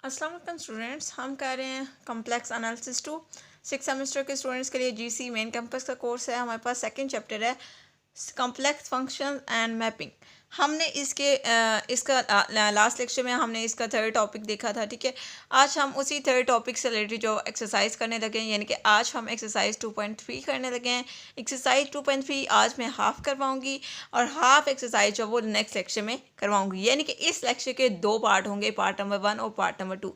अस्सलाम वालेकुम स्टूडेंट्स, हम कर रहे हैं कॉम्प्लेक्स एनालिसिस 2 सिक्स सेमेस्टर के स्टूडेंट्स के लिए जीसी मेन कैंपस का कोर्स है। हमारे पास सेकंड चैप्टर है कॉम्प्लेक्स फंक्शन एंड मैपिंग। हमने इसका लास्ट लेक्चर में हमने इसका थर्ड टॉपिक देखा था। ठीक है, आज हम उसी थर्ड टॉपिक से रिलेटेड जो एक्सरसाइज करने लगे हैं, यानी कि आज हम एक्सरसाइज 2.3 करने लगे हैं। एक्सरसाइज 2.3 आज मैं हाफ करवाऊंगी और हाफ एक्सरसाइज जो वो नेक्स्ट लेक्चर में करवाऊंगी, यानी कि इस लेक्चर के दो पार्ट होंगे, पार्ट नंबर 1 और पार्ट नंबर 2।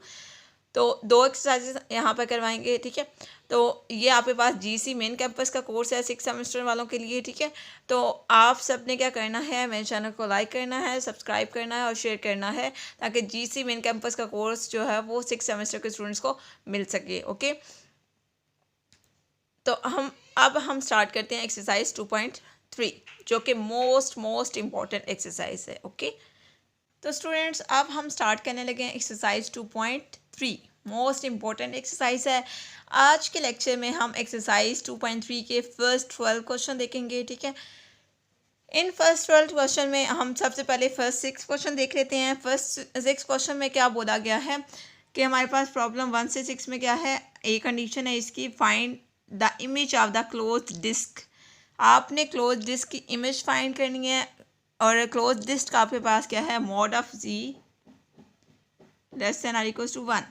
तो दो एक्सरसाइजेस यहाँ पर करवाएंगे। ठीक है, तो ये आपके पास जीसी मेन कैंपस का कोर्स है सिक्स सेमेस्टर वालों के लिए। ठीक है, तो आप सब ने क्या करना है, मेरे चैनल को लाइक करना है, सब्सक्राइब करना है और शेयर करना है, ताकि जीसी मेन कैंपस का कोर्स जो है वो सिक्स सेमेस्टर के स्टूडेंट्स को मिल सके। ओके, तो हम स्टार्ट करते हैं एक्सरसाइज 2.3, जो कि मोस्ट इम्पॉर्टेंट एक्सरसाइज है। ओके, तो स्टूडेंट्स अब हम स्टार्ट करने लगे हैं एक्सरसाइज 2.3, मोस्ट इम्पॉर्टेंट एक्सरसाइज है। आज के लेक्चर में हम एक्सरसाइज 2.3 के फर्स्ट 12 क्वेश्चन देखेंगे। ठीक है, इन फर्स्ट 12 क्वेश्चन में हम सबसे पहले फर्स्ट 6 क्वेश्चन देख लेते हैं। फर्स्ट 6 क्वेश्चन में क्या बोला गया है कि हमारे पास प्रॉब्लम 1 से 6 में क्या है, एक कंडीशन है इसकी, find the image of the close disc. आपने क्लोज डिस्क की इमेज फाइंड करनी है और क्लोज डिस्क आपके पास क्या है, mod of z less than or equals to 1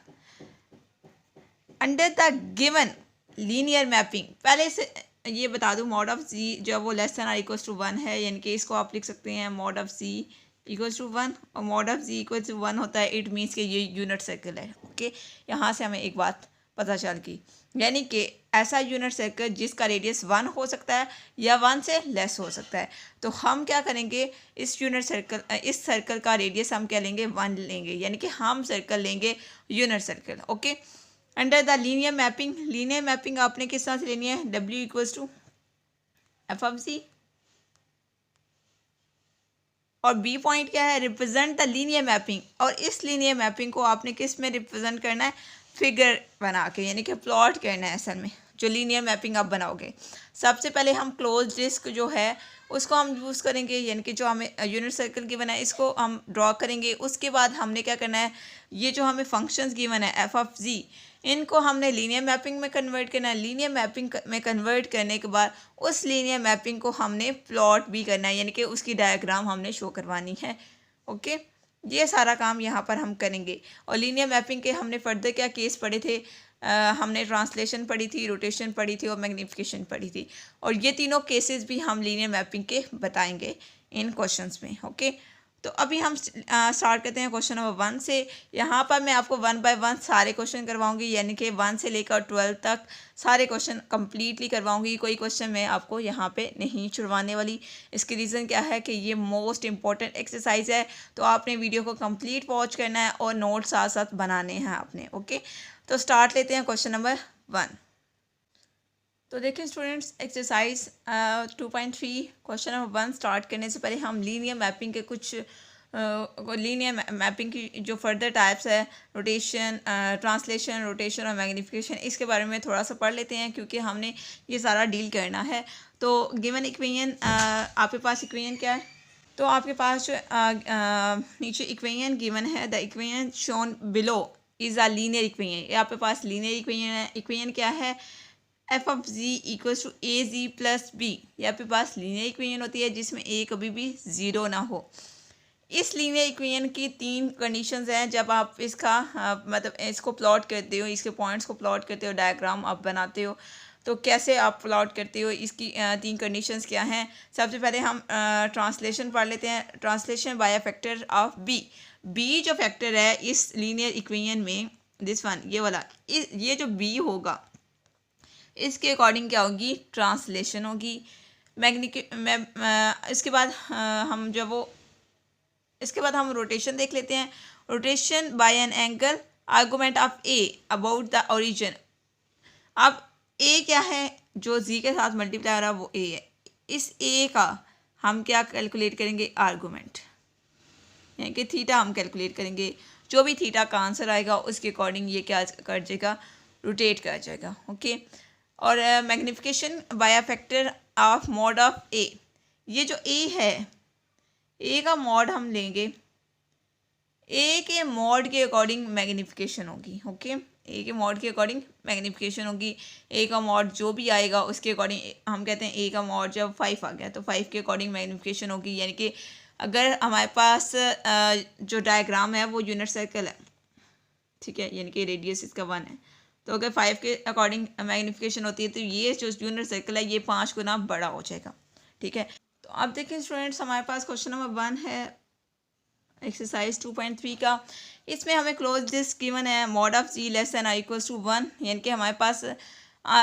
under the given linear mapping. पहले से ये बता दूं, मॉड ऑफ जी जो वो less than or equals to 1 है, यानी कि इसको आप लिख सकते हैं mod of ji equals to 1, और mod of ji equals to 1 होता है, इट मीन्स कि ये यूनिट सर्कल है। ओके, यहाँ से हमें एक बात पता चल गई, यानी कि ऐसा यूनिट सर्कल जिसका रेडियस 1 हो सकता है या 1 से लेस हो सकता है। तो हम क्या करेंगे, इस सर्कल का रेडियस हम क्या लेंगे, 1 लेंगे, यानी कि हम सर्कल लेंगे unit circle. Okay, under the linear mapping आपने किस तरह से लेनी है, W equals to F of Z, और बी पॉइंट क्या है, रिप्रेजेंट द लीनियर मैपिंग, और इस लीनियर मैपिंग को आपने किस में रिप्रेजेंट करना है, फिगर बना के, यानी कि प्लॉट करना है असल में जो लीनियर मैपिंग आप बनाओगे। सबसे पहले हम क्लोज डिस्क जो है उसको हम यूज़ करेंगे, यानी कि जो हमें यूनिट सर्कल गिवन है इसको हम ड्रॉ करेंगे। उसके बाद हमने क्या करना है, ये जो हमें फंक्शंस गिवन है एफ ऑफ जी, इनको हमने लीनियर मैपिंग में कन्वर्ट करना है। लीनियर मैपिंग में कन्वर्ट करने के बाद उस लीनियर मैपिंग को हमने प्लॉट भी करना है, यानी कि उसकी डायग्राम हमने शो करवानी है। ओके, ये सारा काम यहाँ पर हम करेंगे। और लीनियर मैपिंग के हमने फर्दर क्या केस पढ़े थे, हमने ट्रांसलेशन पढ़ी थी, रोटेशन पढ़ी थी और मैग्नीफिकेशन पढ़ी थी, और ये तीनों केसेस भी हम लीनियर मैपिंग के बताएंगे इन क्वेश्चंस में। ओके, तो अभी हम स्टार्ट करते हैं क्वेश्चन नंबर 1 से। यहाँ पर मैं आपको 1 बाय 1 सारे क्वेश्चन करवाऊंगी, यानी कि 1 से लेकर 12 तक सारे क्वेश्चन कम्प्लीटली करवाऊंगी। कोई क्वेश्चन मैं आपको यहाँ पे नहीं छुड़वाने वाली। इसकी रीज़न क्या है कि ये मोस्ट इंपॉर्टेंट एक्सरसाइज है, तो आपने वीडियो को कंप्लीट वॉच करना है और नोट साथ साथ बनाने हैं आपने। ओके, तो स्टार्ट लेते हैं क्वेश्चन नंबर 1। तो देखिए students, exercise 2.3 question number 1 start करने से पहले हम लीनियर मैपिंग के कुछ लीनियर मैपिंग की जो फर्दर टाइप्स है, रोटेशन, ट्रांसलेशन, रोटेशन और मैग्नीफिकेशन, इसके बारे में थोड़ा सा पढ़ लेते हैं, क्योंकि हमने ये सारा डील करना है। तो गिवन इक्वेशन, आपके पास इक्वेशन क्या है, तो आपके पास जो नीचे इक्वेशन गिवन है, the equation shown below is a linear equation. ये आपके पास लीनियर इक्वेशन है। इक्वेशन क्या है, F of ji equals to a z plus b. ये आपके पास लीनियर इक्वेशन होती है जिसमें ए कभी भी ज़ीरो ना हो। इस लीनियर इक्वेशन की 3 कंडीशंस हैं। जब आप इसका मतलब इसको प्लॉट करते हो, इसके पॉइंट्स को प्लॉट करते हो, डायग्राम आप बनाते हो, तो कैसे आप प्लॉट करते हो, इसकी 3 कंडीशंस क्या हैं। सबसे पहले हम ट्रांसलेशन पढ़ लेते हैं। Translation by a factor of b. B जो फैक्टर है इस लीनियर इक्वेशन में, दिस वन, ये वाला, ये जो बी होगा इसके अकॉर्डिंग क्या होगी, ट्रांसलेशन होगी। इसके बाद हम जब वो इसके बाद हम रोटेशन देख लेते हैं। Rotation bye an angle argument of A about the origin. अब ए क्या है, जो जी के साथ मल्टीप्लाई हो रहा है वो ए है। इस ए का हम क्या कैलकुलेट करेंगे, आर्गूमेंट, यानी कि थीटा हम कैलकुलेट करेंगे। जो भी थीटा का आंसर आएगा उसके अकॉर्डिंग ये क्या कर जाएगा, रोटेट कर जाएगा। ओके, और magnification by factor of mod of A. ये जो ए है, ए का मॉड हम लेंगे, ए के मॉड के अकॉर्डिंग मैग्निफिकेशन होगी। ओके, ए के मॉड के अकॉर्डिंग मैग्निफिकेशन होगी। ए का मॉड जो भी आएगा उसके अकॉर्डिंग हम कहते हैं ए का मॉड जब 5 आ गया तो 5 के अकॉर्डिंग मैग्निफिकेशन होगी। यानी कि अगर हमारे पास जो डायग्राम है वो यूनिट सर्कल है, ठीक है, यानी कि रेडियस इसका 1 है, तो अगर 5 के अकॉर्डिंग मैग्निफिकेशन होती है तो ये जो यूनिट सर्कल है ये 5 गुना बड़ा हो जाएगा। ठीक है, तो अब देखिए स्टूडेंट्स, हमारे पास क्वेश्चन नंबर 1 है एक्सरसाइज 2.3 का। इसमें हमें क्लोज दिस गिवन है mod of z less than I equals to 1, यानी कि हमारे पास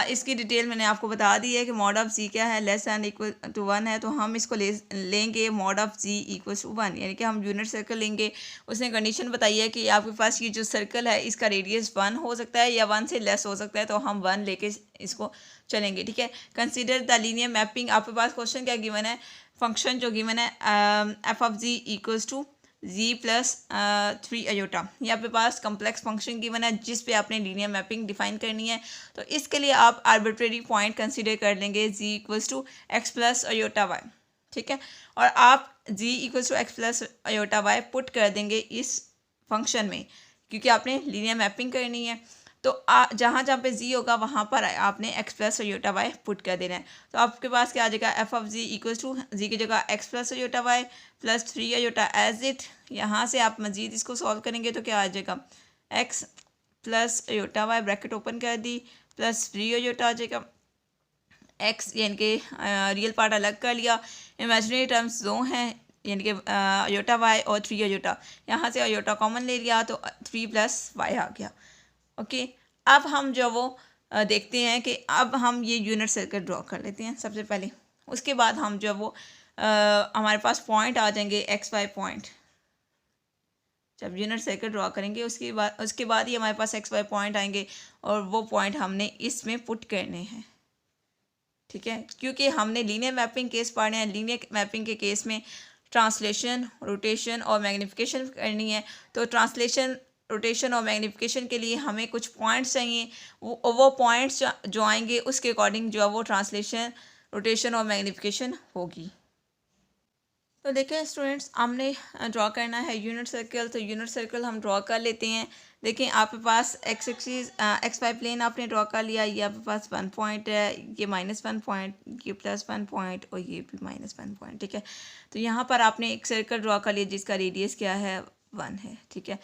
इसकी डिटेल मैंने आपको बता दी है कि मॉड ऑफ जी क्या है, लेस देन इक्वल टू 1 है, तो हम इसको लेंगे mod of ji equals to 1, यानी कि हम यूनिट सर्कल लेंगे। उसने कंडीशन बताई है कि आपके पास ये जो सर्कल है इसका रेडियस 1 हो सकता है या 1 से लेस हो सकता है, तो हम 1 लेके इसको चलेंगे। ठीक है, कंसिडर द लीनियर मैपिंग। आपके पास क्वेश्चन क्या गिवन है, फंक्शन जो गिवन है F of ji equals to ji plus 3 iota. ये आपके पास कम्प्लेक्स फंक्शन गिवन है जिस पे आपने लीनियर मैपिंग डिफाइन करनी है। तो इसके लिए आप आर्बिट्रेरी पॉइंट कंसीडर कर लेंगे Z equals to x plus iota Y. ठीक है, और आप Z equals to x plus iota Y put कर देंगे इस फंक्शन में, क्योंकि आपने लीनियर मैपिंग करनी है। तो जहाँ जहाँ पे जी होगा वहाँ पर आपने X plus iota Y put कर देना है। तो आपके पास क्या आ जाएगा, F of ji equals to Z की जगह X plus iota Y plus 3 iota as it. यहाँ से आप मजीद इसको सॉल्व करेंगे तो क्या आ जाएगा, x plus iota y bracket open कर दी प्लस 3 अयोटा आ जाएगा एक्स, यानी कि रियल पार्ट अलग कर लिया, इमेजिनरी टर्म्स दो हैं यानी कि अयोटा वाई और 3 अयोटा, यहाँ से अयोटा कॉमन ले लिया तो 3 प्लस वाई आ गया। ओके, अब हम जो वो देखते हैं कि अब हम ये यूनिट सर्कल ड्रॉ कर लेते हैं सबसे पहले। उसके बाद हम जो वो हमारे पास पॉइंट आ जाएंगे एक्स वाई पॉइंट। जब यूनिट सर्कल ड्रॉ करेंगे उसके बाद ही हमारे पास एक्स वाई पॉइंट आएंगे और वो पॉइंट हमने इसमें पुट करने हैं। ठीक है, क्योंकि हमने लीनियर मैपिंग केस पढ़ने हैं। लीनियर मैपिंग के केस में ट्रांसलेशन, रोटेशन और मैग्निफिकेशन करनी है। तो ट्रांसलेशन, रोटेशन और मैग्निफिकेशन के लिए हमें कुछ पॉइंट्स चाहिए। वो पॉइंट्स जो आएंगे उसके अकॉर्डिंग जो है वो ट्रांसलेशन, रोटेशन और मैग्निफिकेशन होगी। तो देखें स्टूडेंट्स, हमने ड्रॉ करना है यूनिट सर्कल। तो यूनिट सर्कल हम ड्रॉ कर लेते हैं। देखें आपके पास X axis X Y plane आपने ड्रॉ कर लिया। ये आपके पास 1 पॉइंट है, ये -1 पॉइंट, ये +1 पॉइंट और ये भी -1 पॉइंट। ठीक है, तो यहाँ पर आपने एक सर्कल ड्रॉ कर लिया जिसका रेडियस क्या है, 1 है। ठीक है,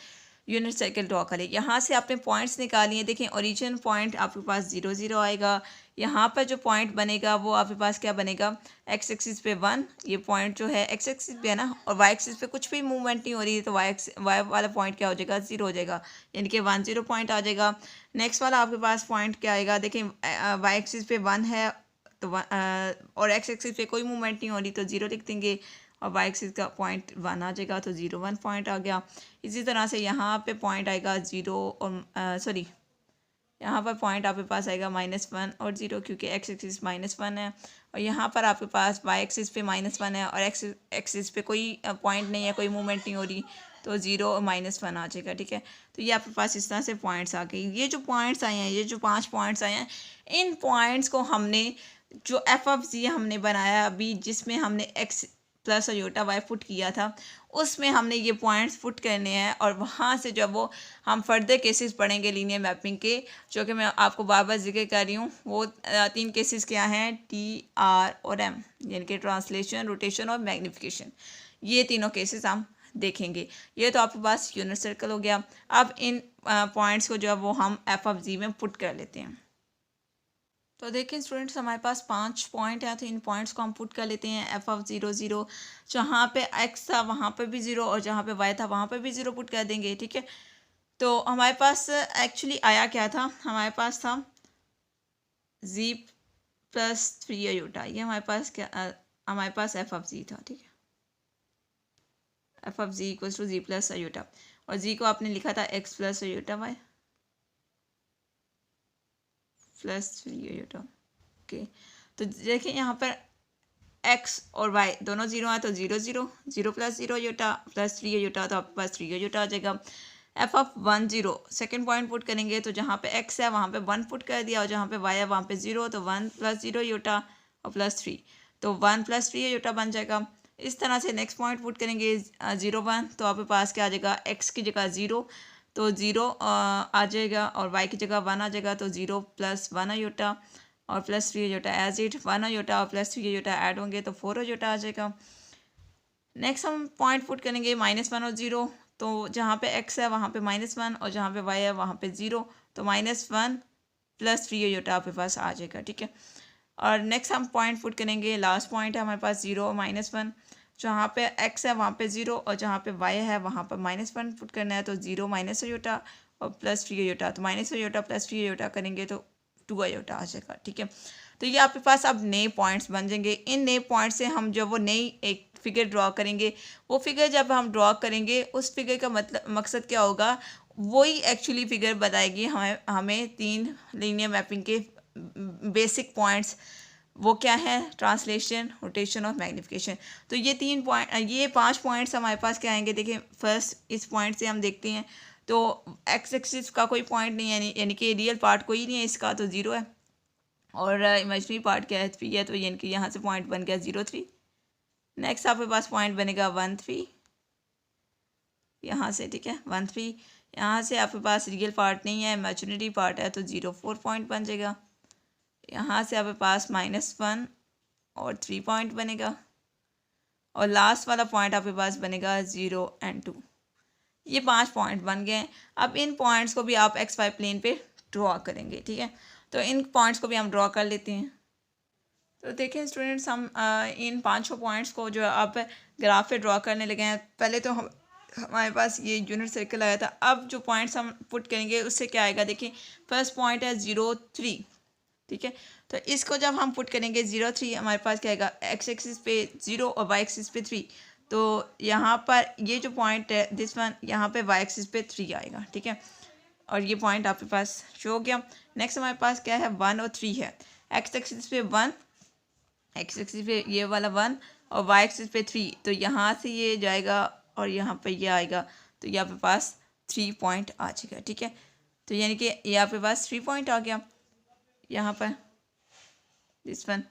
यूनिट सर्कल ड्रॉ करें। यहाँ से आपने पॉइंट्स निकालिए। देखें ओरिजिन पॉइंट आपके पास 0 0 आएगा। यहाँ पर जो पॉइंट बनेगा वो आपके पास क्या बनेगा, एक्स एक्सिस पे 1, ये पॉइंट जो है एक्स एक्सिस पे है ना, और वाई एक्सिस पे कुछ भी मूवमेंट नहीं हो रही है तो वाई वाला पॉइंट क्या हो जाएगा, 0 हो जाएगा, यानी कि 1 0 पॉइंट आ जाएगा। नेक्स्ट वाला आपके पास पॉइंट क्या आएगा, देखें वाई एक्सिस पे 1 है तो और एक्स एक्सिस पे कोई मूवमेंट नहीं हो रही तो 0 लिख देंगे और वाई एक्सिस का पॉइंट 1 आ जाएगा तो 0 1 पॉइंट आ गया। इसी तरह से यहाँ पे पॉइंट आएगा 0 और सॉरी यहाँ पर पॉइंट आपके पास आएगा -1 और 0, क्योंकि एक्स एक्सिस -1 है और यहाँ पर आपके पास वाई एक्सिस पे -1 है और एक्स एक्सिस पे कोई पॉइंट नहीं है, कोई मूवमेंट नहीं हो रही तो 0 और -1 आ जाएगा। ठीक है, तो ये आपके पास इस तरह से पॉइंट्स आ गए। ये जो पॉइंट्स आए हैं, ये जो 5 पॉइंट्स आए हैं, इन पॉइंट्स को हमने जो एफ ऑफ जी हमने बनाया अभी, जिसमें हमने x plus iota Y put किया था, उसमें हमने ये पॉइंट्स पुट करने हैं और वहाँ से जब वो हम फर्दर केसेस पढ़ेंगे लीनियर मैपिंग के, जो कि मैं आपको बार बार जिक्र कर रही हूँ। वो 3 केसेस क्या हैं, टी, आर और एम, यानी कि ट्रांसलेशन, रोटेशन और मैग्निफिकेशन। ये तीनों केसेस हम देखेंगे। ये तो आपके पास यूनिट सर्कल हो गया। अब इन पॉइंट्स को जो है वो हम एफ ऑफ जी में पुट कर लेते हैं। तो देखिए स्टूडेंट्स, हमारे पास 5 पॉइंट हैं, तो इन पॉइंट्स को हम पुट कर लेते हैं। एफ ऑफ 0 0, जहाँ पे एक्स था वहाँ पे भी 0 और जहाँ पे वाई था वहाँ पे भी 0 पुट कर देंगे। ठीक है, तो हमारे पास एक्चुअली आया क्या था, हमारे पास था जी प्लस 3 अयोटा। ये हमारे पास क्या हमारे पास एफ ऑफ जी था। ठीक है, F of ji equals to ji plus iota, और जी को आपने लिखा था x plus iota Y plus 3 iota. Okay, तो देखिए यहाँ पर x और y दोनों 0 है तो 0 0, 0 प्लस 0 अयोटा प्लस 3 अयोटा, तो आपके पास 3 अयोटा आ जाएगा। F of 1 0, second point put करेंगे तो जहाँ पे x है वहाँ पे 1 पुट कर दिया और जहाँ पे y है वहाँ पे 0, तो 1 प्लस 0 अयोटा और प्लस 3, तो 1 प्लस 3 अयोटा बन जाएगा। इस तरह से नेक्स्ट पॉइंट पुट करेंगे 0 1, तो आपके पास क्या आ जाएगा, x की जगह 0 तो 0 आ जाएगा, और y की जगह 1 आ जाएगा, तो 0 + 1 आयोटा और +3 आयोटा एज इट, 1 आयोटा और +3 आयोटा ऐड होंगे तो 4 आयोटा आ जाएगा। नेक्स्ट हम पॉइंट पुट करेंगे -1 और 0, तो जहाँ पे x है वहाँ पे -1 और जहाँ पे y है वहाँ पे 0, तो -1 + 3 आयोटा आपके पास आ जाएगा, ठीक है। और नेक्स्ट हम पॉइंट पुट करेंगे, लास्ट पॉइंट है हमारे पास 0 -1, जहाँ पे x है वहाँ पे 0 और जहाँ पे y है वहाँ पर -1 पुट करना है, तो 0 माइनस आयोटा और +3 आयोटा, तो माइनस आयोटा +3 आयोटा करेंगे तो 2 आयोटा आ जाएगा, ठीक है। तो ये आपके पास अब नए पॉइंट्स बन जाएंगे। इन नए पॉइंट से हम जब वो नई एक फिगर ड्रॉ करेंगे, वो फिगर जब हम ड्रॉ करेंगे उस फिगर का मतलब मकसद क्या होगा, वही एक्चुअली फिगर बताएगी हमें 3 लीनियर मैपिंग के बेसिक पॉइंट्स। वो क्या है, ट्रांसलेशन, रोटेशन और मैग्नीफिकेशन। तो ये 5 पॉइंट्स हमारे पास क्या आएंगे, देखिए फर्स्ट इस पॉइंट से हम देखते हैं तो एक्स एक्सिस का कोई पॉइंट नहीं है, यानी कि रियल पार्ट कोई नहीं है इसका, तो 0 है, और इमेजिनरी पार्ट क्या है 3 है, तो यानी कि यहाँ से पॉइंट बन गया 0 3। नेक्स्ट आपके पास पॉइंट बनेगा 1 3 यहाँ से, ठीक है 1 3। यहाँ से आपके पास रियल पार्ट नहीं है, इमेजिनरी पार्ट है, तो 0 4 पॉइंट बन जाएगा। यहाँ से आपके पास -1 और 3 पॉइंट बनेगा, और लास्ट वाला पॉइंट आपके पास बनेगा 0 और 2। ये 5 पॉइंट बन गए। अब इन पॉइंट्स को भी आप XY प्लेन पे ड्रॉ करेंगे, ठीक है। तो इन पॉइंट्स को भी हम ड्रॉ कर लेते हैं। तो देखें स्टूडेंट्स, हम इन 5 पॉइंट्स को जो आप ग्राफ पे ड्रॉ करने लगे हैं। पहले तो हमारे पास ये यूनिट सर्कल आया था। अब जो पॉइंट्स हम पुट करेंगे उससे क्या आएगा, देखिए फर्स्ट पॉइंट है 0 3, ठीक है। तो इसको जब हम पुट करेंगे 0 3, हमारे पास क्या आएगा, x एक्सिस पे 0 और y एक्सिस पे 3। तो यहाँ पर ये जो पॉइंट है दिस वन, यहाँ पे y एक्सिस पे 3 आएगा, ठीक है। और ये पॉइंट आपके पास शो हो गया। नेक्स्ट हमारे पास क्या है, 1 और 3 है। x एक्सिस पे 1, x एक्सिस पे ये वाला 1 और y एक्सिस पे 3, तो यहाँ से ये जाएगा और यहाँ पे ये आएगा, तो यहाँ पे पास 3 पॉइंट आ जाएगा, ठीक है। तो यानी कि यहाँ पे पास 3 पॉइंट आ गया यहाँ पर दिस वन।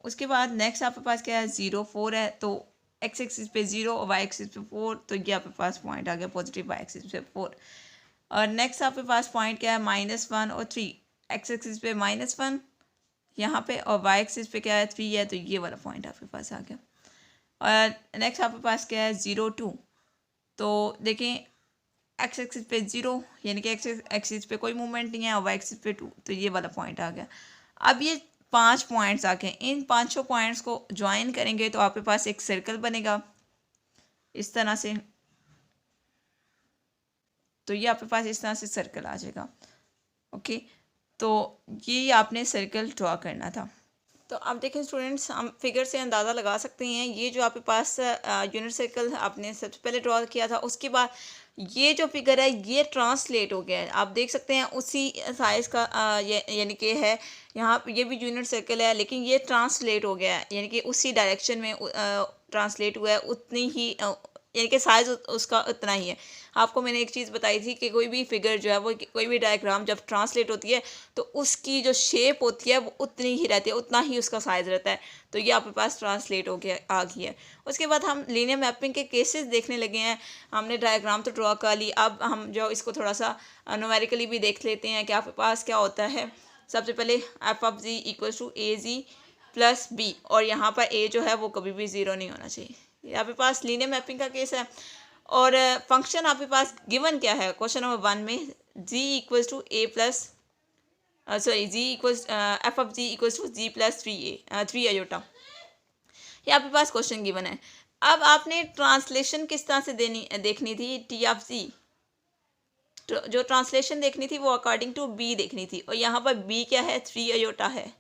उसके बाद नेक्स्ट आपके पास क्या है, 0 4 है, तो x एक्सिस पे 0 और y एक्सिस पे 4, तो ये आपके पास पॉइंट आ गया पॉजिटिव y एक्सिस पे 4। और नेक्स्ट आपके पास पॉइंट क्या है, -1 और 3, x एक्सिस पे -1 यहाँ पे, और y एक्सिस पे क्या है 3 है, तो ये वाला पॉइंट आपके पास आ गया। और नेक्स्ट आपके पास क्या है 0 2, तो देखें x एक्सिस पे 0 यानी कि x एक्सिस पे कोई मूवमेंट नहीं है, और y एक्सिस पे 2, तो ये वाला पॉइंट आ गया। अब ये 5 पॉइंट्स आ गए, इन 5 पॉइंट्स को ज्वाइन करेंगे तो आपके पास एक सर्कल बनेगा इस तरह से। तो ये आपके पास इस तरह से सर्कल आ जाएगा, ओके। तो ये आपने सर्कल ड्रॉ करना था। तो आप देखें स्टूडेंट्स, हम फिगर से अंदाज़ा लगा सकते हैं, ये जो आपके पास यूनिट सर्कल आपने सबसे पहले ड्रॉ किया था, उसके बाद ये जो फिगर है ये ट्रांसलेट हो गया है। आप देख सकते हैं उसी साइज़ का यानी कि है, यहाँ ये भी यूनिट सर्कल है, लेकिन ये ट्रांसलेट हो गया है, यानी कि उसी डायरेक्शन में ट्रांसलेट हुआ है, उतनी ही यानी कि साइज़ उसका उतना ही है। आपको मैंने एक चीज़ बताई थी कि कोई भी फिगर जो है वो, कोई भी डायग्राम जब ट्रांसलेट होती है तो उसकी जो शेप होती है वो उतनी ही रहती है, उतना ही उसका साइज़ रहता है। तो ये आपके पास ट्रांसलेट हो गया, आ गई है। उसके बाद हम लीनियर मैपिंग के केसेस देखने लगे हैं। हमने डायग्राम तो ड्रॉ कर ली, अब हम जो इसको थोड़ा सा न्यूमेरिकली भी देख लेते हैं कि आपके पास क्या होता है। सबसे पहले f(z) = az + b, और यहाँ पर a जो है वो कभी भी 0 नहीं होना चाहिए। ये आपके पास लीनियर मैपिंग का केस है। और फंक्शन आपके पास गिवन क्या है क्वेश्चन नंबर 1 में, g = a plus f(z) = g + 3 iota. ये आपके पास क्वेश्चन गिवन है। अब आपने ट्रांसलेशन किस तरह से देखनी थी, t(z) जो ट्रांसलेशन देखनी थी वो अकॉर्डिंग टू b देखनी थी, और यहाँ पर b क्या है, 3 आयोटा है।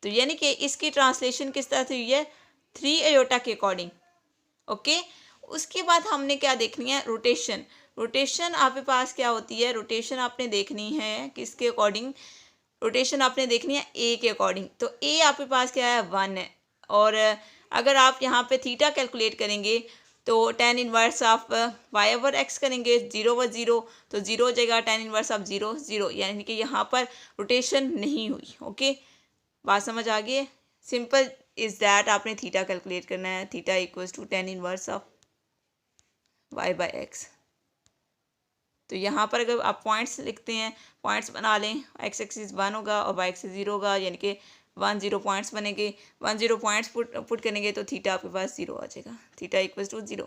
तो यानी कि इसकी ट्रांसलेशन किस तरह से हुई है, 3 आयोटा के अकॉर्डिंग, ओके। उसके बाद हमने क्या देखनी है, रोटेशन। रोटेशन आपके पास क्या होती है, रोटेशन आपने देखनी है किसके अकॉर्डिंग, रोटेशन आपने देखनी है ए के अकॉर्डिंग। तो ए आपके पास क्या है, 1 है। और अगर आप यहाँ पे थीटा कैलकुलेट करेंगे तो tan इनवर्स ऑफ y/x करेंगे, 0/0 तो 0 हो जाएगा, tan इनवर्स ऑफ 0 0, यानी कि यहाँ पर रोटेशन नहीं हुई, ओके। बात समझ आ गई है, सिंपल इज़ दैट आपने थीटा कैलकुलेट करना है। Theta equals to tan inverse of y by x. तो यहाँ पर अगर आप पॉइंट्स लिखते हैं, पॉइंट्स बना लें, एक्स एक्सिस 1 होगा और वाई एक्सिस 0 होगा, यानी कि 1 0 पॉइंट्स बनेंगे। 1 0 पॉइंट्स पुट करेंगे तो थीटा आपके पास 0 आ जाएगा। थीटा इक्वल्स टू 0,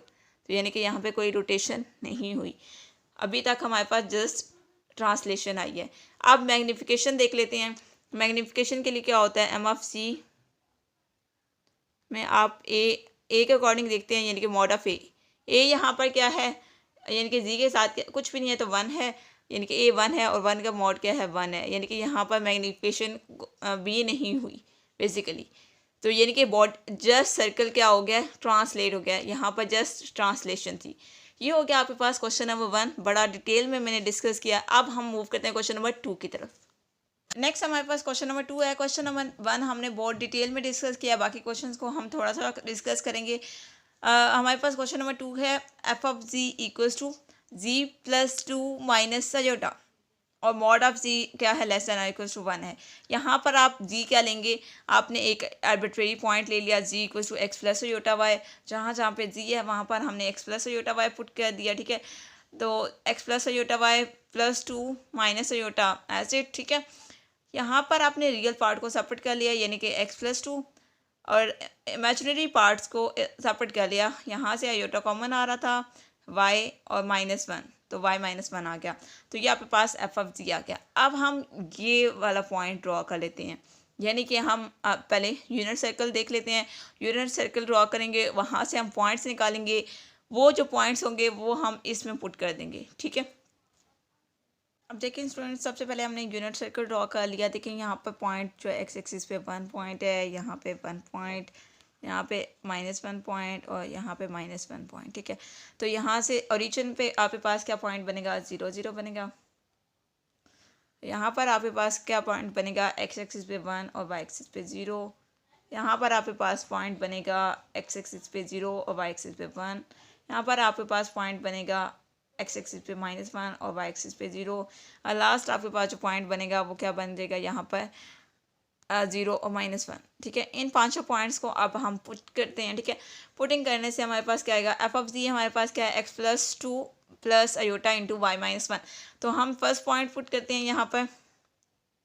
तो यानी कि यहाँ पे कोई रोटेशन नहीं हुई। अभी तक हमारे पास जस्ट ट्रांसलेशन आई है। अब मैग्नीफिकेशन देख लेते हैं। मैग्नीफिकेशन के लिए क्या होता है, एम ऑफ सी में आप ए के अकॉर्डिंग देखते हैं, यानी कि मॉड ऑफ ए यहाँ पर क्या है, यानी कि जी के साथ कुछ भी नहीं है तो 1 है, यानी कि ए 1 है और 1 का मॉड क्या है 1 है, यानी कि यहाँ पर मैग्नीफिकेशन भी नहीं हुई बेसिकली। तो यानी कि बॉड जस्ट सर्कल क्या हो गया, ट्रांसलेट हो गया, यहाँ पर जस्ट ट्रांसलेशन थी। ये हो गया आपके पास क्वेश्चन नंबर 1, बड़ा डिटेल में मैंने डिस्कस किया। अब हम मूव करते हैं क्वेश्चन नंबर 2 की तरफ। नेक्स्ट हमारे पास क्वेश्चन नंबर 2 है। क्वेश्चन नंबर 1 हमने बहुत डिटेल में डिस्कस किया, बाकी क्वेश्चंस को हम थोड़ा थोड़ा डिस्कस करेंगे। हमारे पास क्वेश्चन नंबर 2 है, F of ji equals to ji plus 2 minus सजोटा और मॉड ऑफ जी क्या है, लेस देन इक्वल्स टू 1 है। यहाँ पर आप जी क्या लेंगे, आपने एक आर्बिट्रेरी पॉइंट ले लिया, Z equals to x plus iota Y. जहाँ जहाँ पे जी है वहाँ पर हमने x plus iota Y put कर दिया, ठीक है। तो X plus iota Y plus 2 minus iota as it, ठीक है। यहाँ पर आपने रियल पार्ट को सेपरेट कर लिया, यानी कि एक्स प्लस 2, और इमेजिनरी पार्ट्स को सेपरेट कर लिया। यहाँ से आयोटा कॉमन आ रहा था, y और -1, तो y -1 आ गया। तो ये आपके पास एफ ऑफ जी आ गया। अब हम ये वाला पॉइंट ड्रॉ कर लेते हैं, यानी कि हम पहले यूनिट सर्कल देख लेते हैं। यूनिट सर्कल ड्रॉ करेंगे, वहाँ से हम पॉइंट्स निकालेंगे, वो जो पॉइंट्स होंगे वो हम इसमें पुट कर देंगे, ठीक है। अब देखिए स्टूडेंट, सबसे पहले हमने यूनिट सर्कल ड्रॉ कर लिया। देखिए यहाँ पर पॉइंट जो एक्स एक्सिस पे 1 पॉइंट है, यहाँ पे 1 पॉइंट, यहाँ पे -1 पॉइंट और यहाँ पे -1 पॉइंट, ठीक है। तो यहाँ से ओरिजिन पे आपके पास क्या पॉइंट बनेगा, 0 0 बनेगा। यहाँ पर आपके पास क्या पॉइंट बनेगा, एक्स एक्सिस पे 1 और वाई एक्सिस पे 0। यहाँ पर आपके पास पॉइंट बनेगा एक्स एक्सिस पे 0 और वाई एक्सिस पे 1। यहाँ पर आपके पास पॉइंट बनेगा एक्स एक्सिस पे -1 और वाई एक्सिस पे 0। और लास्ट आपके पास जो पॉइंट बनेगा वो क्या बन जाएगा, यहाँ पर 0 और -1, ठीक है। इन पांचों पॉइंट्स को अब हम पुट करते हैं, ठीक है। पुटिंग करने से हमारे पास क्या आएगा, एफ ऑफ जी हमारे पास क्या है, x plus 2 plus iota into y -1। तो हम फर्स्ट पॉइंट पुट करते हैं यहाँ पर।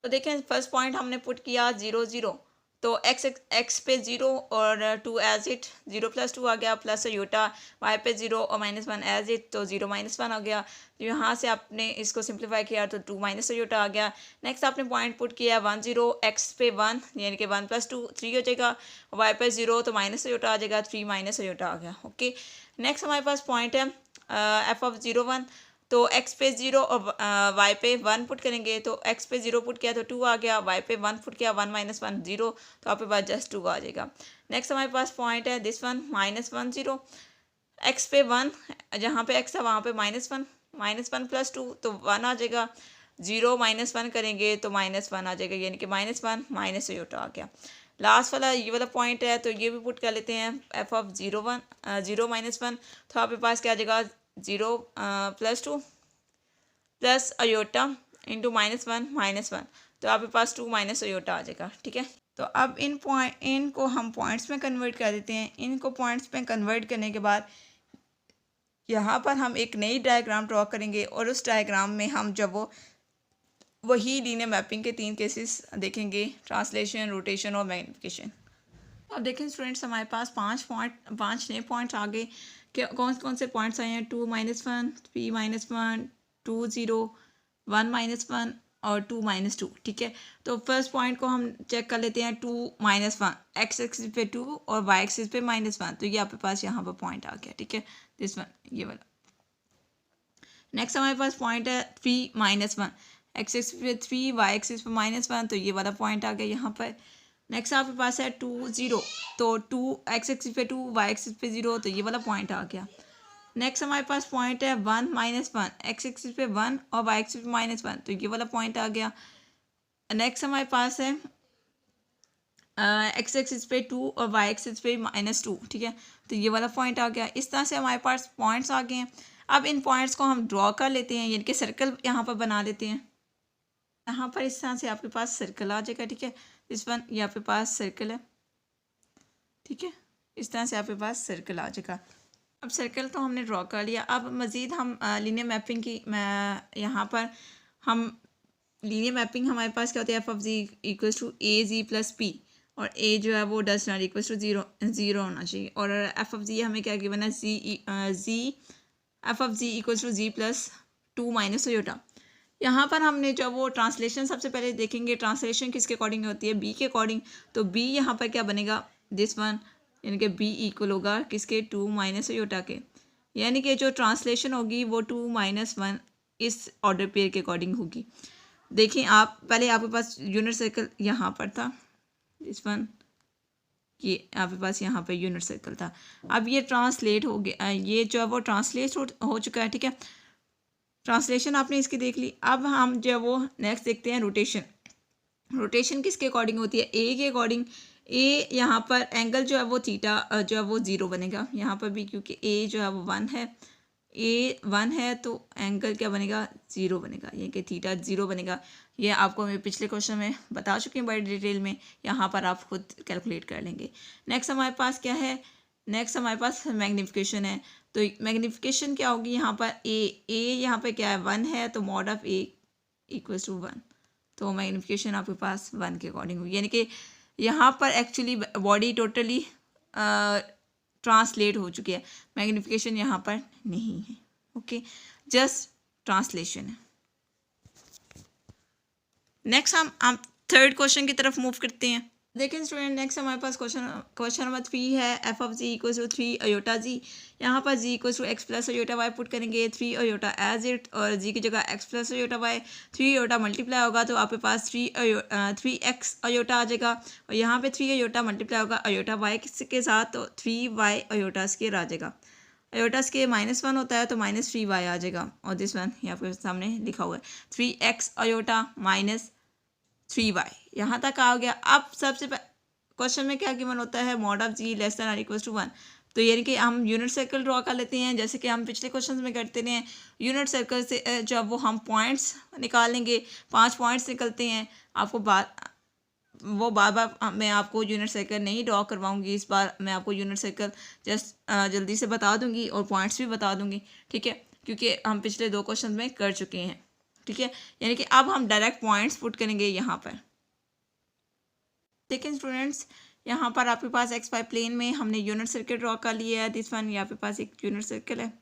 तो देखें फर्स्ट पॉइंट हमने पुट किया 0 0, तो एक्स पे 0 और 2 एज इट, 0 + 2 आ गया, प्लस योटा वाई पे 0 और -1 एज इट, तो 0 -1 आ गया। तो यहाँ से आपने इसको सिंप्लीफाई किया तो 2 माइनस योटा आ गया। नेक्स्ट आपने पॉइंट पुट किया 1 0, एक्स पे 1 यानी कि 1 + 2 3 हो जाएगा, वाई पे 0 तो माइनस योटा आ जाएगा, 3 माइनस योटा आ गया, ओके। नेक्स्ट हमारे पास पॉइंट है एफ ऑफ 0 1, तो x पे 0 और y पे 1 पुट करेंगे, तो x पे 0 पुट किया तो 2 आ गया, y पे 1 पुट किया 1 - 1 0, तो आपके पास जस्ट 2 आ जाएगा। नेक्स्ट हमारे पास पॉइंट है दिस वन -1 0, x पे 1, जहाँ पे x है वहाँ पे -1 + 2 तो 1 आ जाएगा, 0 - 1 करेंगे तो -1 आ जाएगा, यानी कि -1 माइनस योटा आ गया। लास्ट वाला ये वाला पॉइंट है, तो ये भी पुट कर लेते हैं, एफ ऑफ 0 1 0 -1, तो आपके पास क्या आ जाएगा 0 + 2 प्लस अयोटा इंटू -1 -1, तो आपके पास 2 माइनस अयोटा आ जाएगा, ठीक है। तो अब इनको हम पॉइंट्स में कन्वर्ट कर देते हैं। इनको पॉइंट्स में कन्वर्ट करने के बाद यहाँ पर हम एक नई डायग्राम ड्रॉ करेंगे, और उस डायग्राम में हम जब वही लीनियर मैपिंग के 3 केसेस देखेंगे, ट्रांसलेशन, रोटेशन और मैग्निफिकेशन। अब देखें स्टूडेंट्स, हमारे पास 5 नए पॉइंट्स आ गए। कौन कौन से पॉइंट्स आए हैं, 2 - 1 3 - 1 2 0 1 - 1 और 2 - 2, ठीक है। तो फर्स्ट पॉइंट को हम चेक कर लेते हैं, 2 - 1, एक्स एक्सिस पे 2 और वाई एक्सिस पे -1, तो ये आपके पास यहाँ पर पॉइंट आ गया, ठीक है, दिस वन, ये वाला। नेक्स्ट हमारे पास पॉइंट है 3 - 1, एक्स एक्सिस पे 3 वाई एक्सिस पे -1, तो ये वाला पॉइंट आ गया यहाँ पर। नेक्स्ट आपके पास है 2 0, तो 2 एक्स एक्सिस पे 2 वाई एक्सिस पे 0, तो ये वाला पॉइंट आ गया। नेक्स्ट हमारे पास पॉइंट है 1 - 1, एक्स एक्सिस पे 1 और वाई एक्सिस पे -1, तो ये वाला पॉइंट आ गया। नेक्स्ट हमारे पास है एक्स एक्सिस पे 2 और वाई एक्सिस पे -2, ठीक है, तो ये वाला पॉइंट आ गया। इस तरह से हमारे पास पॉइंट्स आ गए हैं। अब इन पॉइंट्स को हम ड्रॉ कर लेते हैं, यानी कि सर्कल यहाँ पर बना लेते हैं। यहाँ पर इस तरह से आपके पास सर्कल आ जाएगा, ठीक है, इस वन ये आपके पास सर्कल है। ठीक है, इस तरह से आपके पास सर्कल आ जाएगा। अब सर्कल तो हमने ड्रॉ कर लिया। अब मज़ीद हम लीनियर मैपिंग की यहाँ पर हम लीनियर मैपिंग हमारे पास क्या होती है, F of ji equals to a z plus p, और ए जो है वो does not equals to zero होना चाहिए। और एफ ऑफ जी हमें क्या गिवन है, Z F of ji equals to ji plus two minus iota. यहाँ पर हमने जो वो ट्रांसलेशन सबसे पहले देखेंगे, ट्रांसलेशन किसके अकॉर्डिंग होती है, बी के अकॉर्डिंग। तो बी यहाँ पर क्या बनेगा, दिस वन, यानी कि बी इक्वल होगा किसके, टू माइनस योटा के। यानी कि जो ट्रांसलेशन होगी वो टू माइनस वन इस ऑर्डर पेयर के अकॉर्डिंग होगी। देखिए आप पहले आपके पास यूनिट सर्कल यहाँ पर था, दिस वन, ये आपके पास यहाँ पे यूनिट सर्कल था। अब ये ट्रांसलेट हो गया, ये जो है वो ट्रांसलेट हो चुका है। ठीक है, ट्रांसलेशन आपने इसकी देख ली। अब हम जो है वो नेक्स्ट देखते हैं रोटेशन। रोटेशन किसके अकॉर्डिंग होती है, ए के अकॉर्डिंग। ए यहाँ पर एंगल जो है वो थीटा जो है वो ज़ीरो बनेगा यहाँ पर भी, क्योंकि ए जो है वो वन है, ए वन है तो एंगल क्या बनेगा, ज़ीरो बनेगा, ये कि थीटा ज़ीरो बनेगा। ये आपको मैं पिछले क्वेश्चन में बता चुकी हूँ बड़ी डिटेल में, यहाँ पर आप खुद कैलकुलेट कर लेंगे। नेक्स्ट हमारे पास क्या है, नेक्स्ट हमारे पास मैग्नीफिकेशन है। तो मैग्नीफिकेशन क्या होगी यहाँ पर, ए यहाँ पर क्या है, वन है, तो mod of a equals to one, तो मैग्नीफिकेशन आपके पास वन के अकॉर्डिंग होगी। यानी कि यहाँ पर एक्चुअली बॉडी टोटली ट्रांसलेट हो चुकी है, मैग्नीफिकेशन यहाँ पर नहीं है। ओके, जस्ट ट्रांसलेशन है। नेक्स्ट हम थर्ड क्वेश्चन की तरफ मूव करते हैं। देखिए स्टूडेंट, नेक्स्ट हमारे पास क्वेश्चन नंबर 3 है, F of ji equals to 3 iota Z. यहाँ पर Z equals to x plus iota Y put करेंगे, 3 अयोटा एज इट, और जी की जगह X plus iota Y, 3 iota multiply होगा तो आपके पास 3 एक्स अयोटा आ जाएगा, और यहाँ पे 3 अयोटा मल्टीप्लाई होगा अयोटा वाई के साथ, तो 3 वाई अयोटा स्क्वायर आ जाएगा। अयोटा स्क्वायर -1 होता है तो -3 वाई आ जाएगा, और दिस वन ये आपके सामने लिखा हुआ है 3 एक्स अयोटा -3 वाई, यहाँ तक आ गया। अब सबसे क्वेश्चन में क्या गिवन होता है, mod of z less than और इक्वल टू 1। तो यानी कि हम यूनिट सर्कल ड्रॉ कर लेते हैं, जैसे कि हम पिछले क्वेश्चन में करते रहे हैं। यूनिट सर्कल से जब वो हम पॉइंट्स निकाल लेंगे, 5 पॉइंट्स निकलते हैं। आपको बार बार मैं आपको यूनिट सर्कल नहीं ड्रॉ करवाऊंगी, इस बार मैं आपको यूनिट सर्कल जस्ट जल्दी से बता दूंगी और पॉइंट्स भी बता दूंगी। ठीक है, क्योंकि हम पिछले 2 क्वेश्चन में कर चुके हैं। ठीक है, यानी कि अब हम डायरेक्ट पॉइंट्स पुट करेंगे यहाँ पर। देखिए स्टूडेंट्स, यहाँ पर आपके पास एक्स वाई प्लेन में हमने यूनिट सर्कल ड्रॉ कर लिया है। दिस वन, यहाँ पे पास एक यूनिट सर्कल है,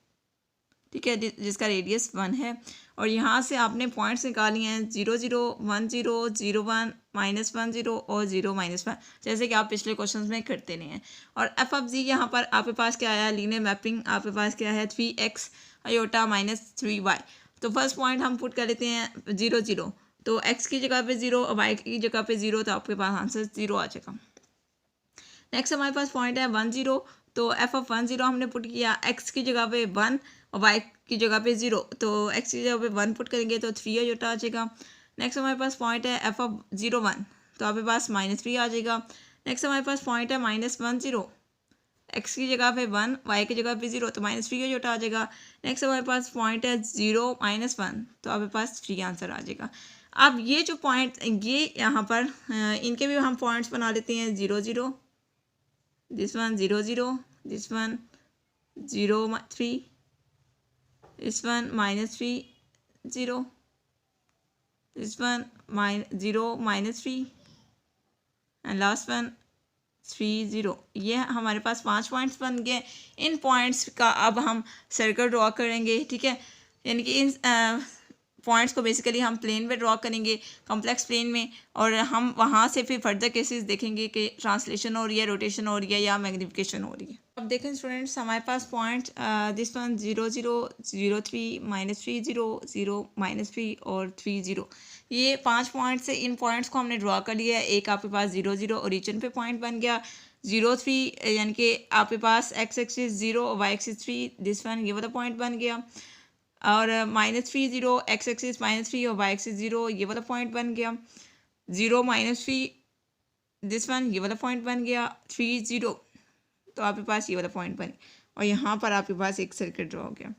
ठीक है, जिसका रेडियस 1 है, और यहाँ से आपने पॉइंट्स निकाली हैं 0 0 1 0 0 1 -1 0 और 0 -1, जैसे कि आप पिछले क्वेश्चंस में करते नहीं हैं। और एफ ऑफ जी यहाँ पर आपके पास क्या आया, लीनियर मैपिंग आपके पास क्या है, 3 एक्स अयोटा -3 वाई। तो फर्स्ट पॉइंट हम पुट कर लेते हैं 0 0, तो x की जगह पे 0 और y की जगह पे 0, तो आपके पास आंसर 0 आ जाएगा। नेक्स्ट हमारे पास पॉइंट है 1 0, तो एफ ऑफ 1 0 हमने पुट किया, x की जगह पे 1 और y की जगह पे 0, तो x की जगह पे 1 पुट करेंगे तो 3 अयोटा आ जाएगा। नेक्स्ट हमारे पास पॉइंट है एफ ऑफ 0 1, तो आपके पास -3 आ जाएगा। नेक्स्ट हमारे पास पॉइंट है -1 0, x की जगह पे 1 y की जगह पे 0, तो -3 अयोटा आ जाएगा। नेक्स्ट हमारे पास पॉइंट है 0 -1, तो आपके पास 3 आंसर आ जाएगा। अब ये जो पॉइंट, ये यहाँ पर इनके भी हम पॉइंट्स बना लेते हैं 0 0, this one 0 0, this one 0 3, this one -3 0, this one -0 -3, and last one 3 0। ये हमारे पास 5 पॉइंट्स बन गए। इन पॉइंट्स का अब हम सर्कल ड्रॉ करेंगे। ठीक है, यानी कि इन पॉइंट्स को बेसिकली हम प्लेन में ड्रॉ करेंगे, कॉम्प्लेक्स प्लेन में, और हम वहाँ से फिर फर्दर केसेस देखेंगे कि ट्रांसलेशन हो रही है, रोटेशन हो रही है, या मैग्नीफिकेशन हो रही है। अब देखें स्टूडेंट्स, हमारे पास पॉइंट दिस वन 0 0 0 3 -3 0 0 -3 और 3 0, ये 5 पॉइंट्स से इन पॉइंट्स को हमने ड्रॉ कर लिया है। एक आपके पास 0 0 ओरिजिन पे पॉइंट बन गया, 0 3 यानी कि आपके पास x एक्सिस 0 और y एक्सिस 3, दिस वन ये वाला पॉइंट बन गया, और -3 0 x एक्सिस -3 और y एक्सिस 0 ये वाला पॉइंट बन गया, 0 -3 दिस वन ये वाला पॉइंट बन गया, 3 0, तो आपके पास ये वाला पॉइंट बन, और यहाँ पर आपके पास एक सर्कल ड्रॉ हो गया।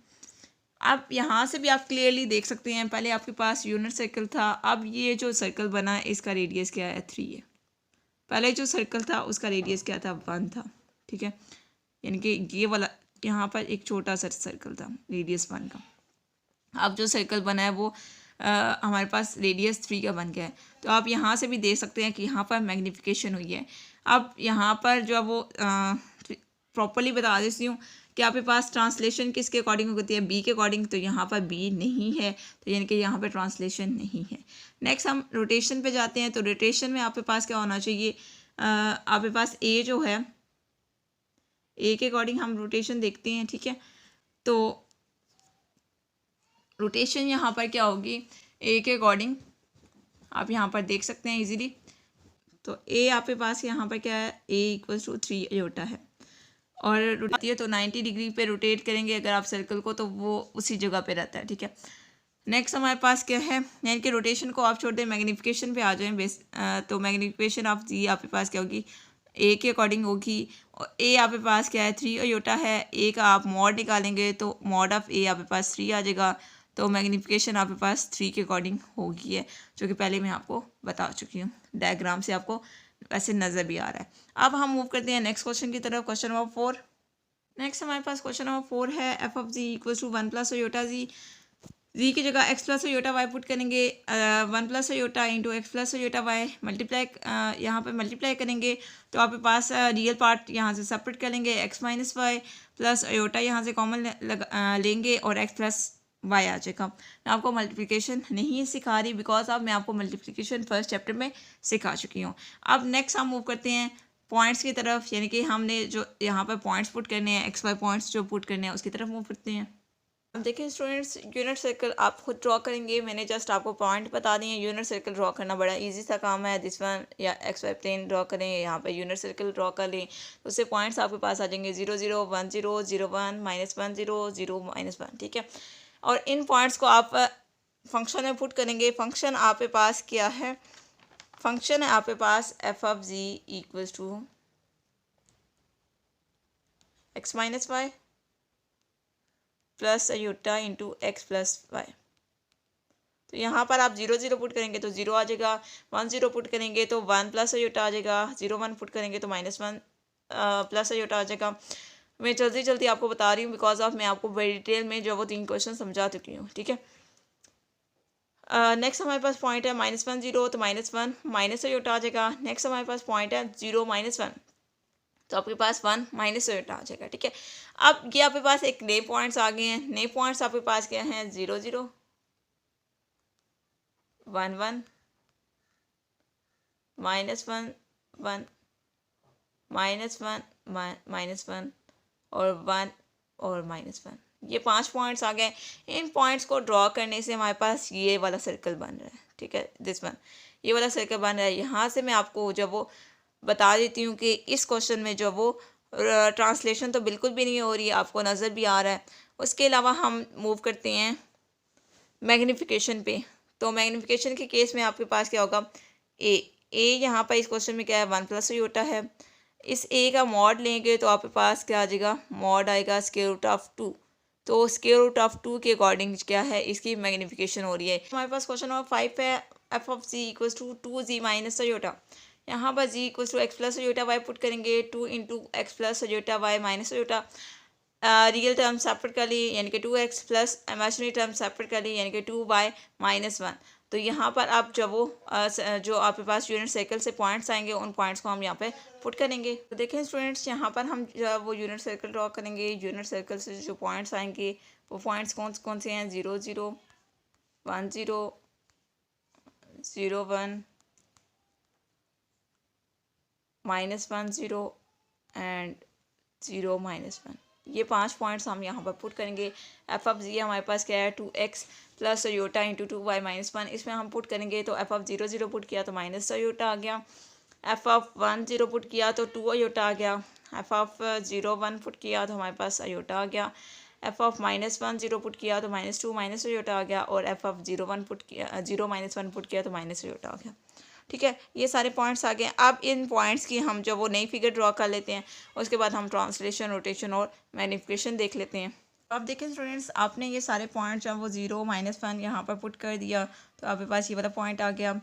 अब यहाँ से भी आप क्लियरली देख सकते हैं, पहले आपके पास यूनिट सर्कल था, अब ये जो सर्कल बना है इसका रेडियस क्या है, 3 है। पहले जो सर्कल था उसका रेडियस क्या था, 1 था, ठीक है। यानी कि ये वाला यहाँ पर एक छोटा सा सर्कल था रेडियस 1 का। अब जो सर्कल बना है वो हमारे पास रेडियस 3 का बन गया है। तो आप यहाँ से भी देख सकते हैं कि यहाँ पर मैग्नीफिकेशन हुई है। अब यहाँ पर जो है वो प्रॉपरली बता देती हूँ कि आपके पास ट्रांसलेशन किसके अकॉर्डिंग होती है, बी के अकॉर्डिंग। तो यहाँ पर बी नहीं है, तो यानी कि यहाँ पर ट्रांसलेशन नहीं है। नेक्स्ट हम रोटेशन पे जाते हैं। तो रोटेशन में आपके पास क्या होना चाहिए, आपके पास ए जो है, ए के अकॉर्डिंग हम रोटेशन देखते हैं, ठीक है। तो रोटेशन यहाँ पर क्या होगी, ए के अकॉर्डिंग आप यहाँ पर देख सकते हैं इजीली। तो ए आपके पास यहाँ पर क्या है, ए इक्वल्स टू 3 आयोटा है, और रोटेट है तो 90 डिग्री पे रोटेट करेंगे अगर आप सर्कल को, तो वो उसी जगह पे रहता है, ठीक है। नेक्स्ट हमारे पास क्या है, यानी कि रोटेशन को आप छोड़ दें, मैग्नीफिकेशन पे आ जाएं बेस। तो मैग्नीफिकेशन ऑफ जी आपके पास क्या होगी, ए के अकॉर्डिंग होगी। और ए आपके पास क्या है, 3 आयोटा है। ए का आप मॉड निकालेंगे तो मॉड ऑफ ए आपके पास 3 आ जाएगा। तो मैग्नीफिकेशन आपके पास 3 के अकॉर्डिंग होगी है, जो कि पहले मैं आपको बता चुकी हूँ, डायग्राम से आपको वैसे नज़र भी आ रहा है। अब हम मूव करते हैं नेक्स्ट क्वेश्चन की तरफ, क्वेश्चन नंबर 4। नेक्स्ट हमारे पास क्वेश्चन नंबर 4 है, F of ji equals to 1 plus iota Z. Z की जगह X plus iota Y put करेंगे, 1 plus iota into X plus iota Y multiply, यहाँ पे मल्टीप्लाई करेंगे तो आपके पास रियल पार्ट यहाँ से सेपरेट कर लेंगे, x minus Y plus iota यहाँ से कॉमन लेंगे और एक्स प्लस वाई आ जाएगा। मैं आपको मल्टीप्लिकेशन नहीं सिखा रही बिकॉज अब मैं आपको मल्टीप्लिकेशन फर्स्ट चैप्टर में सिखा चुकी हूँ। अब नेक्स्ट हम मूव करते हैं पॉइंट्स की तरफ, यानी कि हमने जो यहाँ पर पॉइंट्स पुट करने हैं, एक्स वाई पॉइंट्स जो पुट करने हैं उसकी तरफ मूव करते हैं। अब देखिए स्टूडेंट्स, यूनिट सर्कल आप खुद ड्रॉ करेंगे, मैंने जस्ट आपको पॉइंट बता दिए। यूनिट सर्कल ड्रॉ करना बड़ा इजी सा काम है। दिस वन या एक्स वाई प्लेन ड्रॉ करें, यहाँ पे यूनिट सर्कल ड्रॉ कर लें, तो उससे पॉइंट्स आपके पास आ जाएंगे 0 0 1 0 0 1 -1 0 0 -1, ठीक है। और इन पॉइंट्स को आप फंक्शन में पुट करेंगे। फंक्शन आपके पास क्या है, फंक्शन है आपके पास F of ji equals to X minus Y plus iota into X plus Y. तो यहाँ पर आप 0 0 पुट करेंगे तो 0 आ जाएगा, 1 0 पुट करेंगे तो 1 प्लस आयोटा आ जाएगा, 0 1 पुट करेंगे तो -1 प्लस आयोटा आ जाएगा। मैं जल्दी जल्दी आपको बता रही हूँ बिकॉज ऑफ मैं आपको बड़ी डिटेल में जो वो 3 क्वेश्चन समझा चुकी हूँ, ठीक है। नेक्स्ट हमारे पास पॉइंट है -1 0, तो -1 माइनस आयोटा आ जाएगा। नेक्स्ट हमारे पास पॉइंट है 0 -1, तो आपके पास 1 माइनस आयोटा आ जाएगा, ठीक है। अब ये आपके पास एक नए पॉइंट्स आ गए हैं। नए पॉइंट्स आपके पास क्या हैं, 0 0 1 1 -1 1 -1 -1 और 1 और -1। ये 5 पॉइंट्स आ गए। इन पॉइंट्स को ड्रॉ करने से हमारे पास ये वाला सर्कल बन रहा है, ठीक है। दिस वन, ये वाला सर्कल बन रहा है। यहाँ से मैं आपको जब वो बता देती हूँ कि इस क्वेश्चन में जो वो ट्रांसलेशन तो बिल्कुल भी नहीं हो रही है, आपको नज़र भी आ रहा है। उसके अलावा हम मूव करते हैं मैग्नीफिकेशन पे। तो मैग्नीफिकेशन के केस में आपके पास क्या होगा, ए यहाँ पर इस क्वेश्चन में क्या है, 1 प्लस आयोटा है। इस ए का मॉड लेंगे तो आपके पास क्या आ जाएगा, मॉड आएगा स्क्वायर रूट ऑफ 2। तो स्क्वायर रूट ऑफ 2 के अकॉर्डिंग क्या है, इसकी मैग्नीफिकेशन हो रही है। हमारे पास क्वेश्चन नंबर 5 है, F of ji equals to 2g minus iota. यहाँ पर Z equals to x plus iota Y put करेंगे, 2 into X plus iota Y minus iota. Real term separate कर ली यानी कि 2x plus imaginary term separate कर ली यानी कि 2y -1। तो यहाँ पर आप जब वो जो आपके पास यूनिट सर्कल से पॉइंट्स आएंगे उन पॉइंट्स को हम यहाँ पे पुट करेंगे। तो देखें स्टूडेंट्स, यहाँ पर हम जब वो यूनिट सर्कल ड्रॉ करेंगे, यूनिट सर्कल से जो पॉइंट्स आएंगे वो पॉइंट्स कौन कौन से हैं, 0 0 1 0 0 1 -1 0 एंड 0 -1। ये 5 पॉइंट्स हम यहाँ पर पुट करेंगे। एफ ऑफ जी हमारे पास क्या है, 2x plus iota into 2y -1। इसमें हम पुट करेंगे तो एफ ऑफ 0 0 पुट किया तो माइनस आयोटा आ गया। एफ ऑफ 1 0 पुट किया तो 2 आयोटा आ गया। एफ ऑफ 0 1 पुट किया तो हमारे पास आयोटा आ गया। एफ ऑफ -1 0 पुट किया तो -2 माइनस आयोटा आ गया। और एफ ऑफ 0 1 पुट किया 0 -1 पुट किया तो माइनस आयोटा आ गया, ठीक है। ये सारे पॉइंट्स आ गए। अब इन पॉइंट्स की हम जब वो नई फिगर ड्रॉ कर लेते हैं, उसके बाद हम ट्रांसलेशन, रोटेशन और मैग्नीफिकेशन देख लेते हैं। अब देखें स्टूडेंट्स, आपने ये सारे पॉइंट्स जब वो 0 -1 यहाँ पर पुट कर दिया तो आपके पास ये वाला पॉइंट आ गया।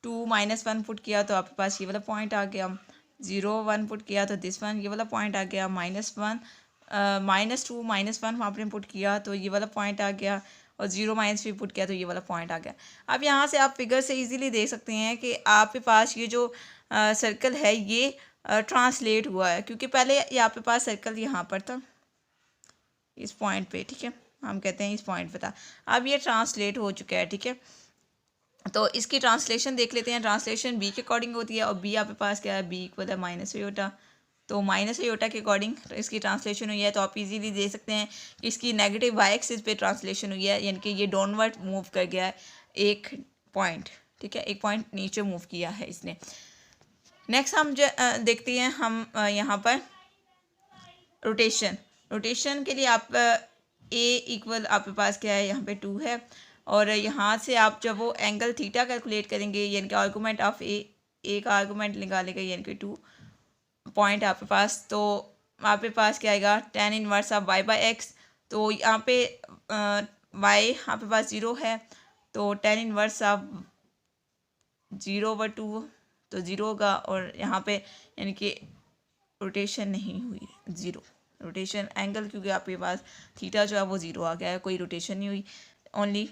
2 -1 पुट किया तो आपके पास ये वाला पॉइंट आ गया, 0 1 पुट किया तो दिस वन ये वाला पॉइंट आ गया, -1 -2 -1 आपने पुट किया तो ये वाला पॉइंट आ गया, और 0 -3 पुट किया तो ये वाला पॉइंट आ गया। अब यहाँ से आप फिगर से इजीली देख सकते हैं कि आपके पास ये जो सर्कल है ये ट्रांसलेट हुआ है, क्योंकि पहले ये आपके पास सर्कल यहाँ पर था इस पॉइंट पे, ठीक है, हम कहते हैं इस पॉइंट पे था, अब ये ट्रांसलेट हो चुका है, ठीक है। तो इसकी ट्रांसलेशन देख लेते हैं। ट्रांसलेशन बी के अकॉर्डिंग होती है, और बी आपके पास क्या है, बी इक्वल है माइनस योटा, तो माइनस योटा के अकॉर्डिंग इसकी ट्रांसलेशन हुई है। तो आप इजीली देख सकते हैं कि इसकी नेगेटिव वाई एक्सिस पे ट्रांसलेशन हुई है, यानी कि ये डाउनवर्ड मूव कर गया है एक पॉइंट, ठीक है, एक पॉइंट नीचे मूव किया है इसने। नेक्स्ट हम देखते हैं हम यहाँ पर रोटेशन के लिए आप ए इक्वल आपके पास क्या है, यहाँ पे 2 है, और यहाँ से आप जब वो एंगल थीटा कैलकुलेट करेंगे, यानी कि आर्गूमेंट ऑफ ए का आर्गूमेंट निकालेगा, यानी कि 2 पॉइंट आपके पास, तो आपके पास क्या आएगा, tan inverse of y by x. तो यहाँ पे y आपके पास 0 है, तो tan इनवर्स ऑफ 0/2 तो 0 होगा, और यहाँ पे यानी कि रोटेशन नहीं हुई, 0 रोटेशन एंगल, क्योंकि आपके पास थीटा जो है वो 0 आ गया है, कोई रोटेशन नहीं हुई, ओनली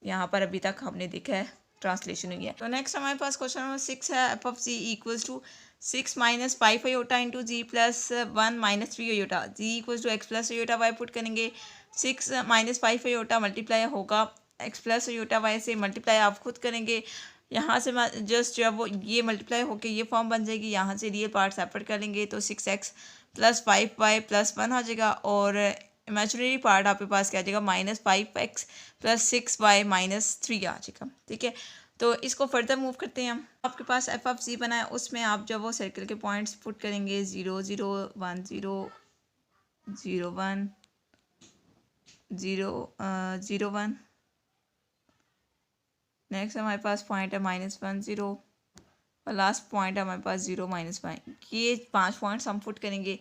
यहाँ पर अभी तक हमने देखा है ट्रांसलेशन हुई है। तो नेक्स्ट हमारे पास क्वेश्चन नंबर 6 है, F of ji equals to 6 - 5 iota into z plus 1 - 3 iota, z equals to x plus iota Y put करेंगे, 6 - 5 अयोटा मल्टीप्लाई होगा एक्स प्लस अयोटा वाई से, मल्टीप्लाई आप खुद करेंगे, यहाँ से जस्ट जो है वो ये मल्टीप्लाई होकर ये फॉर्म बन जाएगी, यहाँ से रियल पार्ट सेपरेट कर लेंगे तो 6x + 5y + 1 आ जाएगा, और इमेजिनरी पार्ट आपके पास क्या आ जाएगा, -5x + 6y - 3 आ जाएगा, ठीक है। तो इसको फर्दर मूव करते हैं हम। आपके पास एफ ऑफ जी बना है, उसमें आप जब वो सर्कल के पॉइंट्स पुट करेंगे 0 0 1 0 0 1 0 0 1, नेक्स्ट हमारे पास पॉइंट है -1 0, और लास्ट पॉइंट है हमारे पास 0 -1, ये 5 पॉइंट्स हम पुट करेंगे।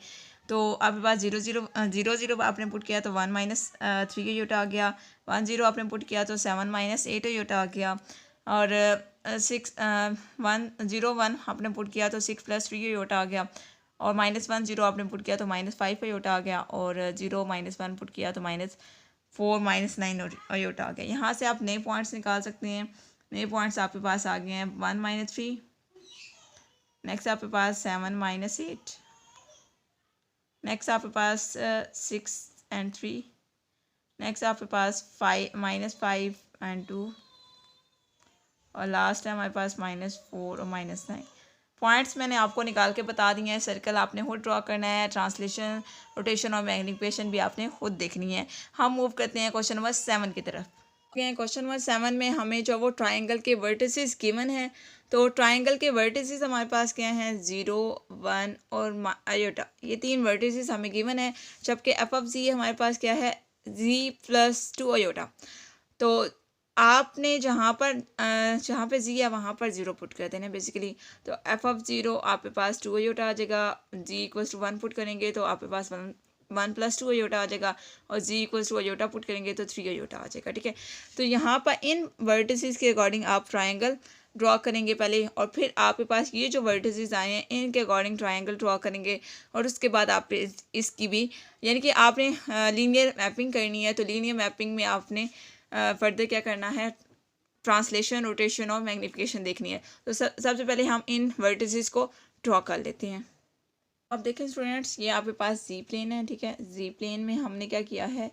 तो आपके पास 0 0 0 0 आपने पुट किया तो 1 - 3 अयोटा आ गया, 1 0 आपने पुट किया तो 7 - 8 अयोटा आ गया, और 6 1 0 1 आपने पुट किया तो 6 + 3 अयोटा आ गया, और -1 0 आपने पुट किया तो -5 अयोटा आ गया, और 0 -1 पुट किया तो -4 - 9 अयोटा आ गया। यहाँ से आप नए पॉइंट्स निकाल सकते हैं। नए पॉइंट्स आपके पास आ गए हैं 1 - 3, नेक्स्ट आपके पास 7 - 8, नेक्स्ट आपके पास 6 and 3, नेक्स्ट आपके पास 5 -5 and 2, और लास्ट है हमारे पास -4 और -9। पॉइंट्स मैंने आपको निकाल के बता दिए हैं। सर्कल आपने खुद ड्रॉ करना है, ट्रांसलेशन, रोटेशन और मैग्निफिकेशन भी आपने खुद देखनी है। हम मूव करते हैं क्वेश्चन नंबर 7 की तरफ। क्वेश्चन नंबर 7 में हमें जो वो ट्राइंगल के वर्टिसेस गिवन है, तो ट्राइंगल के वर्टिसेस हमारे पास क्या हैं, 0 1 और अयोटा, ये 3 वर्टिसेस हमें गिवन है, जबकि एफ ऑफ जी हमारे पास क्या है, जी + 2 अयोटा। तो आपने जहाँ पे जी है वहाँ पर 0 पुट कर देना बेसिकली। तो एफ ऑफ 0 आपके पास 2 अयोटा आ जाएगा, जी = 1 पुट करेंगे तो आपके पास 1 + 2 अयोटा आ जाएगा, और जी = अयोटा पुट करेंगे तो 3 अयोटा आ जाएगा, ठीक है। तो यहाँ पर इन वर्टिसेस के अकॉर्डिंग आप ट्राइंगल ड्रॉ करेंगे पहले, और फिर आपके पास ये जो वर्टिसेस आए हैं इनके अकॉर्डिंग ट्राइंगल ड्रॉ करेंगे, और उसके बाद आप इसकी भी यानी कि आपने लीनियर मैपिंग करनी है। तो लीनियर मैपिंग में आपने फर्दर क्या करना है, ट्रांसलेशन, रोटेशन और मैग्निफिकेशन देखनी है। तो सबसे पहले हम इन वर्टिसेस को ड्रॉ कर लेते हैं। अब देखें स्टूडेंट्स, ये आपके पास जी प्लेन है, ठीक है। जी प्लेन में हमने क्या किया है,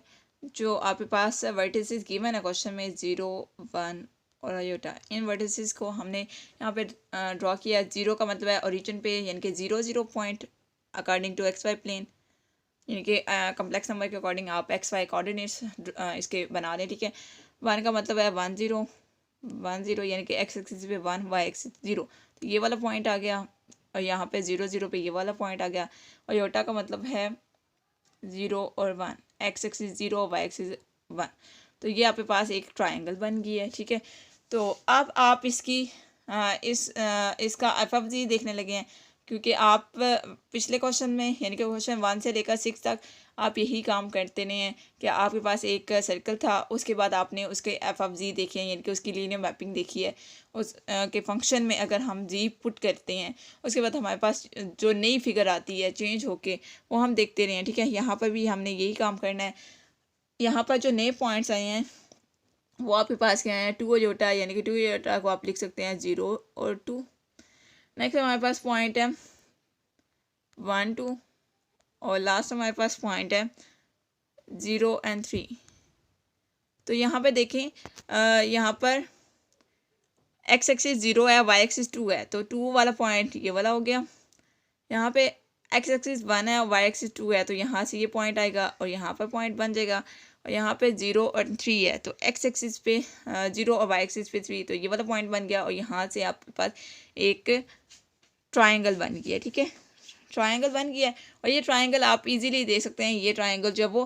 जो आपके पास वर्टिसेस गिवन है क्वेश्चन में 0 1 और अयोटा, इन वर्टिसेस को हमने यहाँ पे ड्रॉ किया। 0 का मतलब है ओरिजिन पे, यानी कि 0 0 point according to XY plane, यानी कि कम्प्लेक्स नंबर के अकॉर्डिंग आप XY कोऑर्डिनेट्स इसके बना दें, ठीक है। 1 का मतलब है 1 0 1 0, यानी कि x एक्सिस पे 1, y एक्सिस 0, तो ये वाला पॉइंट आ गया, और यहाँ पे 0 0 पे ये वाला पॉइंट आ गया, और योटा का मतलब है 0 और 1, x एक्सिस 0 और y एक्सिस 1। तो ये आपके पास एक ट्राइंगल बन गई है, ठीक है। तो अब आप इसकी इसका एफ ऑफ जी देखने लगे हैं, क्योंकि आप पिछले क्वेश्चन में यानी कि क्वेश्चन 1 से लेकर 6 तक आप यही काम करते रहे हैं कि आपके पास एक सर्कल था, उसके बाद आपने उसके एफ ऑफ जी देखे हैं, यानी कि उसकी लीनियर मैपिंग देखी है। उस के फंक्शन में अगर हम जी पुट करते हैं, उसके बाद हमारे पास जो नई फिगर आती है चेंज होके, वो हम देखते रहे हैं, ठीक है। यहाँ पर भी हमने यही काम करना है। यहाँ पर जो नए पॉइंट्स आए हैं वो आपके पास क्या है, 2 अयोटा, यानी कि 2 अयोटा को आप लिख सकते हैं 0 और 2। नेक्स्ट हमारे पास पॉइंट है 1 2, और लास्ट हमारे पास पॉइंट है 0 और 3। तो यहाँ पे देखें, यहाँ पर एक्स एक्सिस 0 है, वाई एक्सिस 2 है, तो 2 वाला पॉइंट ये वाला हो गया। यहाँ पे एक्स एक्सिस 1 है और वाई एक्सिस 2 है, तो यहाँ से ये पॉइंट आएगा और यहाँ पर पॉइंट बन जाएगा। और यहाँ पे 0 और 3 है, तो एक्स एक्सिस पे 0 और वाई एक्सिस पे 3, तो ये वाला पॉइंट बन गया। और यहाँ से आपके पास एक ट्राइंगल बन गया, ठीक है। ट्राइंगल बन गया और ये ट्राइंगल आप इजीली दे सकते हैं। ये ट्राइंगल जब वो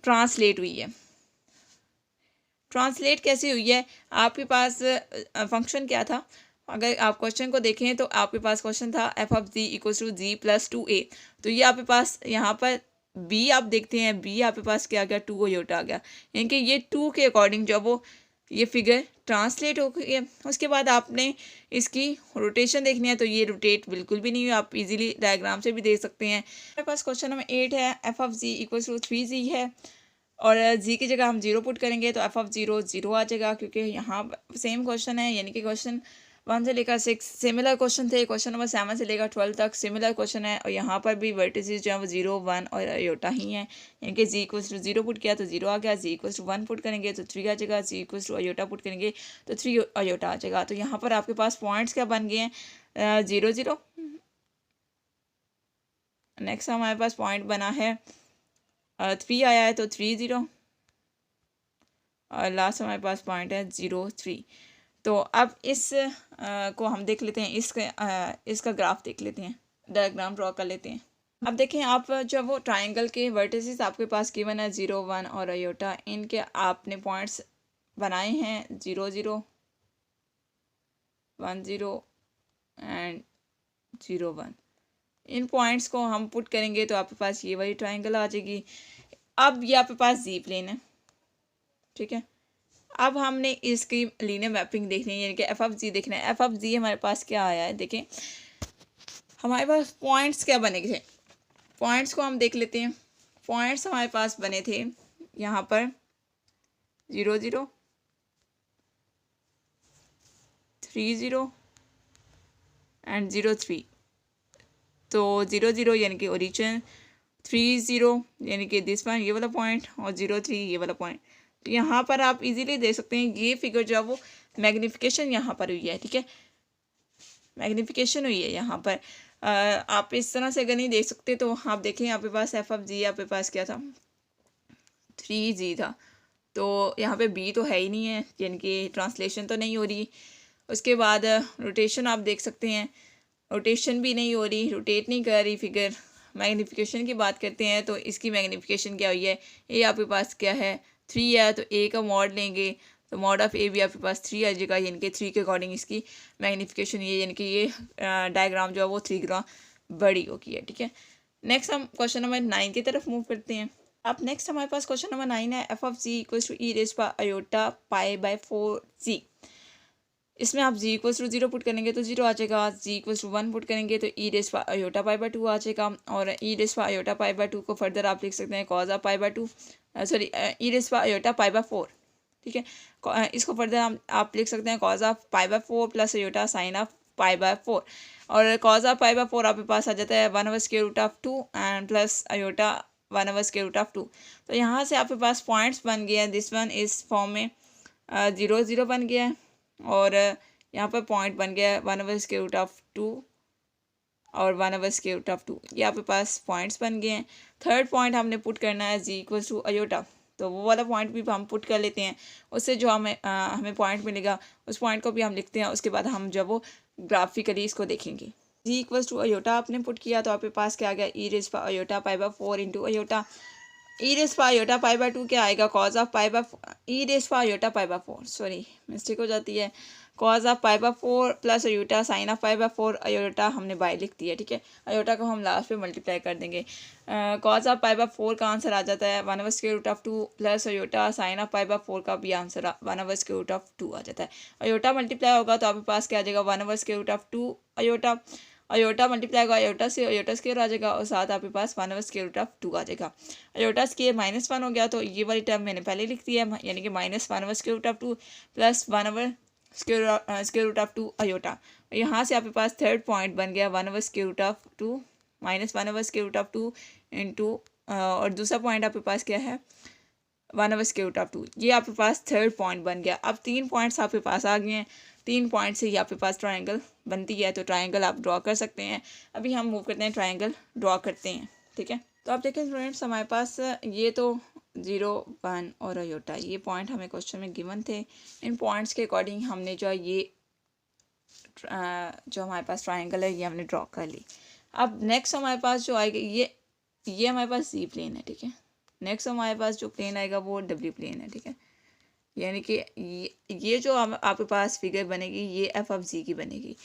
ट्रांसलेट हुई है, ट्रांसलेट कैसे हुई है, आपके पास फंक्शन क्या था, अगर आप क्वेश्चन को देखें तो आपके पास क्वेश्चन था f of ji equals to ji plus 2a। तो ये आपके पास यहाँ पर बी आप देखते हैं, बी आपके पास क्या आ गया, 2 अयोटा आ गया, यानी कि ये 2 के अकॉर्डिंग जब वो ये फिगर ट्रांसलेट हो गई है। उसके बाद आपने इसकी रोटेशन देखनी है, तो ये रोटेट बिल्कुल भी नहीं हुई, आप इजीली डायग्राम से भी देख सकते हैं। हमारे पास क्वेश्चन नंबर 8 है, F of ji equals to 3g है, और जी की जगह हम 0 पुट करेंगे तो एफ ऑफ 0 0 आ जाएगा, क्योंकि यहाँ सेम क्वेश्चन है, यानी कि क्वेश्चन 1 से लेकर 6 सिमिलर क्वेश्चन थे। क्वेश्चन नंबर 7 से लेकर 12 तक सिमिलर क्वेश्चन है, और यहाँ पर भी वर्टिसेस जो है वो 0 1 और अयोटा ही हैं, यानी कि जी इक्वल्स टू 0 पुट किया तो 0 आ गया, जी इक्वल्स टू 1 पुट करेंगे तो 3 आ जाएगा, जी इक्वल्स टू अयोटा पुट करेंगे तो 3 अयोटा आ जाएगा। तो यहाँ पर आपके पास पॉइंट्स क्या बन गए हैं, 0 0। नेक्स्ट हमारे पास पॉइंट बना है 3 आया है, तो 3 0, और लास्ट हमारे पास पॉइंट है 0 3। तो अब इस को हम देख लेते हैं, इसका ग्राफ देख लेते हैं, डायग्राम ड्रॉ कर लेते हैं। अब देखें, आप जब वो ट्राइंगल के वर्टिसेस आपके पास गिवन है 0 1 और अयोटा, इनके आपने पॉइंट्स बनाए हैं 0 0 1 0 एंड 0 1। इन पॉइंट्स को हम पुट करेंगे तो आपके पास ये वाली ट्राइंगल आ जाएगी। अब ये आपके पास जी प्लेन है, ठीक है। अब हमने इसकी लीनियर मैपिंग देखनी है, यानी कि एफ ऑफ जी देखना है। एफ ऑफ जी हमारे पास क्या आया है, देखें हमारे पास पॉइंट्स क्या बने थे, पॉइंट्स को हम देख लेते हैं। पॉइंट्स हमारे पास बने थे यहाँ पर 0 0 3 0 एंड 0 3। तो 0 0 यानी कि ओरिजिन, 3 0 यानी कि दिस वन ये वाला पॉइंट, और 0 3 ये वाला पॉइंट। तो यहाँ पर आप इजीली देख सकते हैं ये फिगर जो है वो मैग्निफिकेशन यहाँ पर हुई है, ठीक है, मैग्निफिकेशन हुई है यहाँ पर। आप इस तरह से अगर नहीं देख सकते तो आप देखें, आपके पास एफ ऑफ जी आपके पास क्या था, 3g था, तो यहाँ पे b तो है ही नहीं है, यानी कि ट्रांसलेशन तो नहीं हो रही। उसके बाद रोटेशन आप देख सकते हैं, रोटेशन भी नहीं हो रही, रोटेट नहीं कर रही फिगर। मैग्निफिकेशन की बात करते हैं तो इसकी मैग्निफिकेशन क्या हुई है, ए आपके पास क्या है 3 है, तो ए का मॉड लेंगे तो मॉड ऑफ ए भी आपके पास 3 आ जाएगा, यानी कि 3 के अकॉर्डिंग इसकी मैग्निफिकेशन ये, यानी कि ये डायग्राम जो है वो 3 गुना बड़ी होगी है, ठीक है। नेक्स्ट हम क्वेश्चन नंबर 9 की तरफ मूव करते हैं। अब नेक्स्ट हमारे पास क्वेश्चन नंबर 9 है, F of ji equals to e raise by iota pi by 4g। इसमें आप जी इक्वल्स टू 0 पुट करेंगे तो 0 आ जाएगा, जी इक्वल्स टू 1 पुट करेंगे तो e raise by iota pi by 2 आ जाएगा, और e raise by iota pi by 2 को फर्दर आप लिख सकते हैं cos of pi by 2, sorry e raise by iota pi by 4, ठीक है। इसको फर्दर आप लिख सकते हैं cos of pi by 4 plus iota sine of pi by 4, और कॉज ऑफ पाई बाय 4 आपके पास आ जाता है 1/√2 एंड प्लस अयोटा 1/√2। तो यहाँ से आपके पास पॉइंट्स बन गए हैं, दिस वन इस फॉर्म में 0 0 बन गया है, और यहाँ पर पॉइंट बन गया है 1/√2 और 1/√2, ये आपके पास पॉइंट्स बन गए हैं। थर्ड पॉइंट हमने पुट करना है जी इक्वल्स टू अयोटा, तो वो वाला पॉइंट भी हम पुट कर लेते हैं, उससे जो हमें पॉइंट मिलेगा उस पॉइंट को भी हम लिखते हैं। उसके बाद हम जब वो ग्राफिकली इसको देखेंगे, जी इक्वल्स टू अयोटा आपने पुट किया तो आपके पास क्या आ गया, e raise by iota pi by 4 into iota. E raise pi iota pi by 2 क्या आएगा, cos of pi by e raise pi iota pi by 4, sorry mistake हो जाती है, cos of pi by 4 plus iota sine of pi by 4, iota हमने by लिख दिया, ठीक है। आयोटा को हम लास्ट पे मल्टीप्लाई कर देंगे। कॉज ऑफ पाई बाय 4 का आंसर आ जाता है 1/√2 plus iota sine of pi by 4 का भी आंसर 1/√2 आ जाता है। आयोटा मल्टीप्लाई होगा तो आपके पास क्या आ जाएगा 1/√2 आयोटा, आयोटा मल्टीप्लाई होगा आयोटा से, आयोटा स्क्वायर आ जाएगा और साथ आपके पास 1/√2 आ जाएगा। आयोटा स्क्वायर -1 हो गया तो ये वाली टर्म मैंने पहले लिख दिया है, यानी कि -1/√2 प्लस 1/√2 आयोटा। यहाँ से आपके पास थर्ड पॉइंट बन गया 1/√2 -1/√2 इंटू और दूसरा पॉइंट आपके पास क्या है 1/√2, ये आपके पास थर्ड पॉइंट बन गया। अब 3 पॉइंट्स आपके पास आ गए हैं, 3 पॉइंट से ही आपके पास ट्रायंगल बनती है, तो ट्रायंगल आप ड्रॉ कर सकते हैं। अभी हम मूव करते हैं, ट्रायंगल ड्रॉ करते हैं, ठीक है। तो आप देखें स्टूडेंट्स, हमारे पास ये तो 0, 1 और आयोटा ये पॉइंट हमें क्वेश्चन में गिवन थे। इन पॉइंट्स के अकॉर्डिंग हमने जो ये जो हमारे पास ट्रायंगल है ये हमने ड्रॉ कर ली। अब नेक्स्ट हमारे पास जो आएगा ये हमारे पास जी प्लेन है, ठीक है। नेक्स्ट हमारे पास जो प्लेन आएगा वो डब्ल्यू प्लेन है, ठीक है। यानी कि ये जो आपके पास फिगर बनेगी ये एफ ऑफ जी की बनेगी,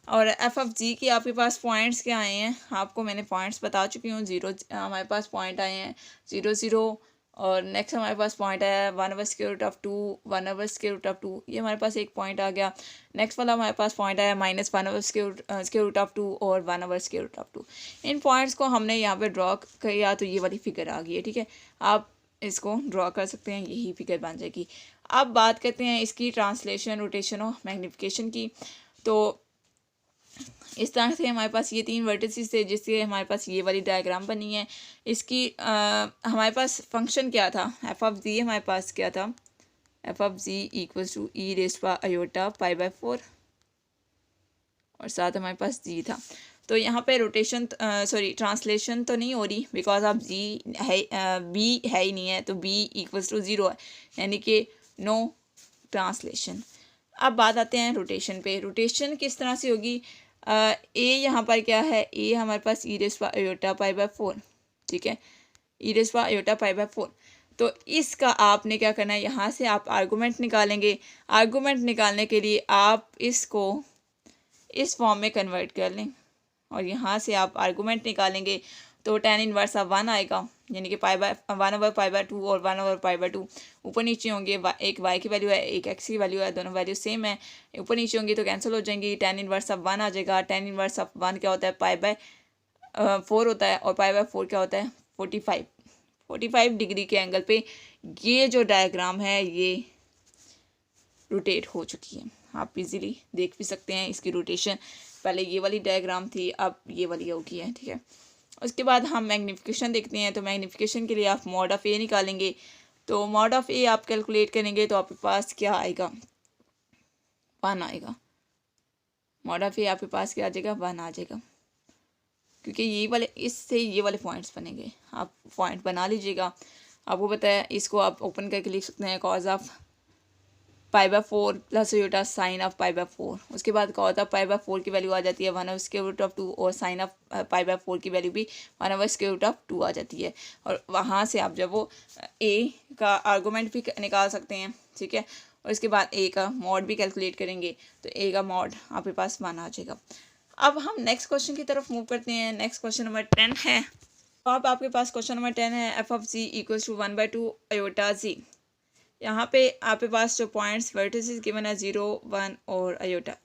और एफ ऑफ जी की आपके पास पॉइंट्स क्या आए हैं, आपको मैंने पॉइंट्स बता चुकी हूँ। 0 हमारे पास पॉइंट आए हैं 0, 0, और नेक्स्ट हमारे पास पॉइंट आया है 1/√2, 1/√2, ये हमारे पास एक पॉइंट आ गया। नेक्स्ट वाला हमारे पास पॉइंट आया -1/√2 और 1/√2। इन पॉइंट्स को हमने यहाँ पे ड्रॉ किया तो ये वाली फिगर आ गई है, ठीक है। आप इसको ड्रॉ कर सकते हैं, यही फिगर बन जाएगी। अब बात करते हैं इसकी ट्रांसलेशन, रोटेशन और मैग्निफिकेशन की। तो इस तरह से हमारे पास ये 3 वर्टिसेस थे जिससे हमारे पास ये वाली डायग्राम बनी है। इसकी हमारे पास फंक्शन क्या था, एफ ऑफ जी हमारे पास क्या था, f of ji equals to e raise power iota pi by 4 और साथ हमारे पास जी था। तो यहाँ पे रोटेशन सॉरी ट्रांसलेशन तो नहीं हो रही बिकॉज ऑफ जी है, बी है ही नहीं है, तो बी इक्वल्स टू 0 है, यानी कि नो ट्रांसलेशन। अब बात आते हैं रोटेशन पे। रोटेशन किस तरह से होगी, ए यहाँ पर क्या है, ए हमारे पास E raise power iota pi by 4, ठीक है, E raise power iota pi by 4। तो इसका आपने क्या करना है, यहाँ से आप आर्गूमेंट निकालेंगे। आर्गूमेंट निकालने के लिए आप इसको इस फॉर्म में कन्वर्ट कर लें और यहाँ से आप आर्गूमेंट निकालेंगे तो tan इनवर्स ऑफ 1 आएगा, यानी कि पाई बाय 1/π/2 और 1/π/2 ऊपर नीचे होंगे। एक y की वैल्यू है, एक x की वैल्यू है, दोनों वैल्यू सेम है, ऊपर नीचे होंगी तो कैंसिल हो जाएंगी। tan इनवर्स ऑफ 1 आ जाएगा। tan इनवर्स ऑफ 1 क्या होता है, π/4 होता है, और π/4 क्या होता है 45 डिग्री के एंगल पे ये जो डायग्राम है ये रोटेट हो चुकी है। आप इजीली देख भी सकते हैं इसकी रोटेशन, पहले ये वाली डायग्राम थी, अब ये वाली हो गई है, ठीक है। उसके बाद हम मैग्नीफिकेशन देखते हैं। तो मैग्नीफिकेशन के लिए आप मॉड ऑफ ए निकालेंगे। तो मॉड ऑफ ए आप कैलकुलेट करेंगे तो आपके पास क्या आएगा, 1 आएगा। मॉड ऑफ ए आपके पास क्या आ जाएगा, 1 आ जाएगा, क्योंकि ये वाले इससे ये वाले पॉइंट्स बनेंगे। आप पॉइंट बना लीजिएगा। आपको पता है इसको आप ओपन करके लिख सकते हैं cos of π/4 plus iota sine of π/4। उसके बाद कॉज ऑफ π/4 की वैल्यू आ जाती है 1/√2 और साइन ऑफ π/4 की वैल्यू भी 1/√2 आ जाती है। और वहाँ से आप जब वो ए का आर्गूमेंट भी निकाल सकते हैं, ठीक है। और इसके बाद ए का मॉड भी कैलकुलेट करेंगे तो ए का मॉड आपके पास 1 आ जाएगा। अब हम नेक्स्ट क्वेश्चन की तरफ मूव करते हैं। नेक्स्ट क्वेश्चन नंबर 10 है। तो आपके पास क्वेश्चन नंबर 10 है, F of ji equals to 1/2 iota Z. यहाँ पे आपके पास जो पॉइंट्स वर्टिसेस गिवन है 0, 1 और आयोटा,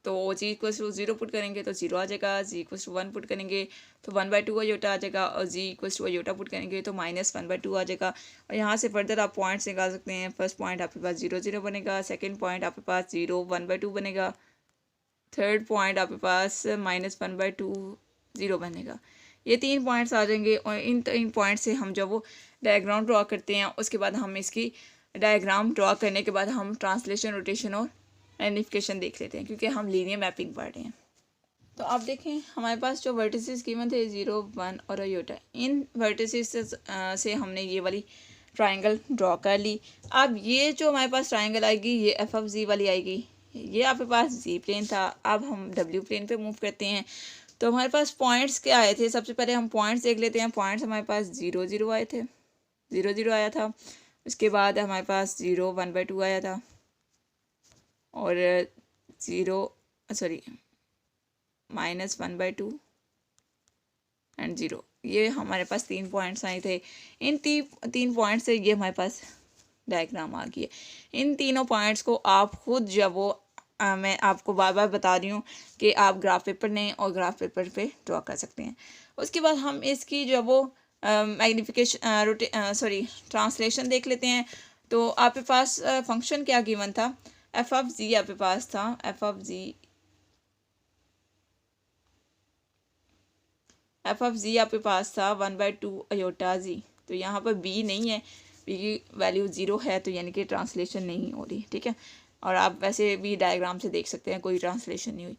तो जी इक्वल्स टू 0 पुट करेंगे तो 0 आ जाएगा, जी इक्वल्स टू 1 पुट करेंगे तो 1/2 आयोटा आ जाएगा, और जी इक्वल्स टू आयोटा पुट करेंगे तो -1/2 आ जाएगा। और यहाँ से फर्दर आप पॉइंट्स निकाल सकते हैं। फर्स्ट पॉइंट आपके पास 0, 0 बनेगा, सेकेंड पॉइंट आपके पास 0, 1/2 बनेगा, थर्ड पॉइंट आपके पास -1/2 0 बनेगा। ये 3 पॉइंट्स आ जाएंगे और इन पॉइंट से हम जब वो डायग्राम ड्रॉ करते हैं उसके बाद हम इसकी डायग्राम ड्रॉ करने के बाद हम ट्रांसलेशन, रोटेशन और मैग्नीफिकेशन देख लेते हैं, क्योंकि हम लीनियर मैपिंग पढ़ रहे हैं। तो आप देखें हमारे पास जो वर्टिसेस गिवन थे 0, 1 और आयोटा, इन वर्टिसेस से हमने ये वाली ट्रायंगल ड्रॉ कर ली। अब ये जो हमारे पास ट्रायंगल आएगी ये एफ ऑफ जी वाली आएगी। ये आपके पास जी प्लेन था, अब हम डब्ल्यू प्लेन पे मूव करते हैं। तो हमारे पास पॉइंट्स क्या आए थे, सबसे पहले हम पॉइंट्स देख लेते हैं। पॉइंट्स हमारे पास 0, 0 आए थे, 0 0 आया था। उसके बाद हमारे पास 0 1/2 आया था और 1/2 एंड 0। ये हमारे पास 3 पॉइंट्स आए थे। इन तीन पॉइंट से ये हमारे पास डायग्राम आ गई है। इन तीनों पॉइंट्स को आप खुद जब वो मैं आपको बार बार बता रही हूँ कि आप ग्राफ पेपर लें और ग्राफ पेपर पे ड्रॉ कर सकते हैं। उसके बाद हम इसकी जब वो ट्रांसलेशन देख लेते हैं। तो आपके पास फंक्शन क्या गिवन था, एफ ऑफ जी आपके पास था, एफ ऑफ जी आपके पास था 1/2 अयोटा जी। तो यहाँ पर बी नहीं है, बी की वैल्यू 0 है, तो यानी कि ट्रांसलेशन नहीं हो रही, ठीक है। और आप वैसे भी डायग्राम से देख सकते हैं कोई ट्रांसलेशन नहीं हुई।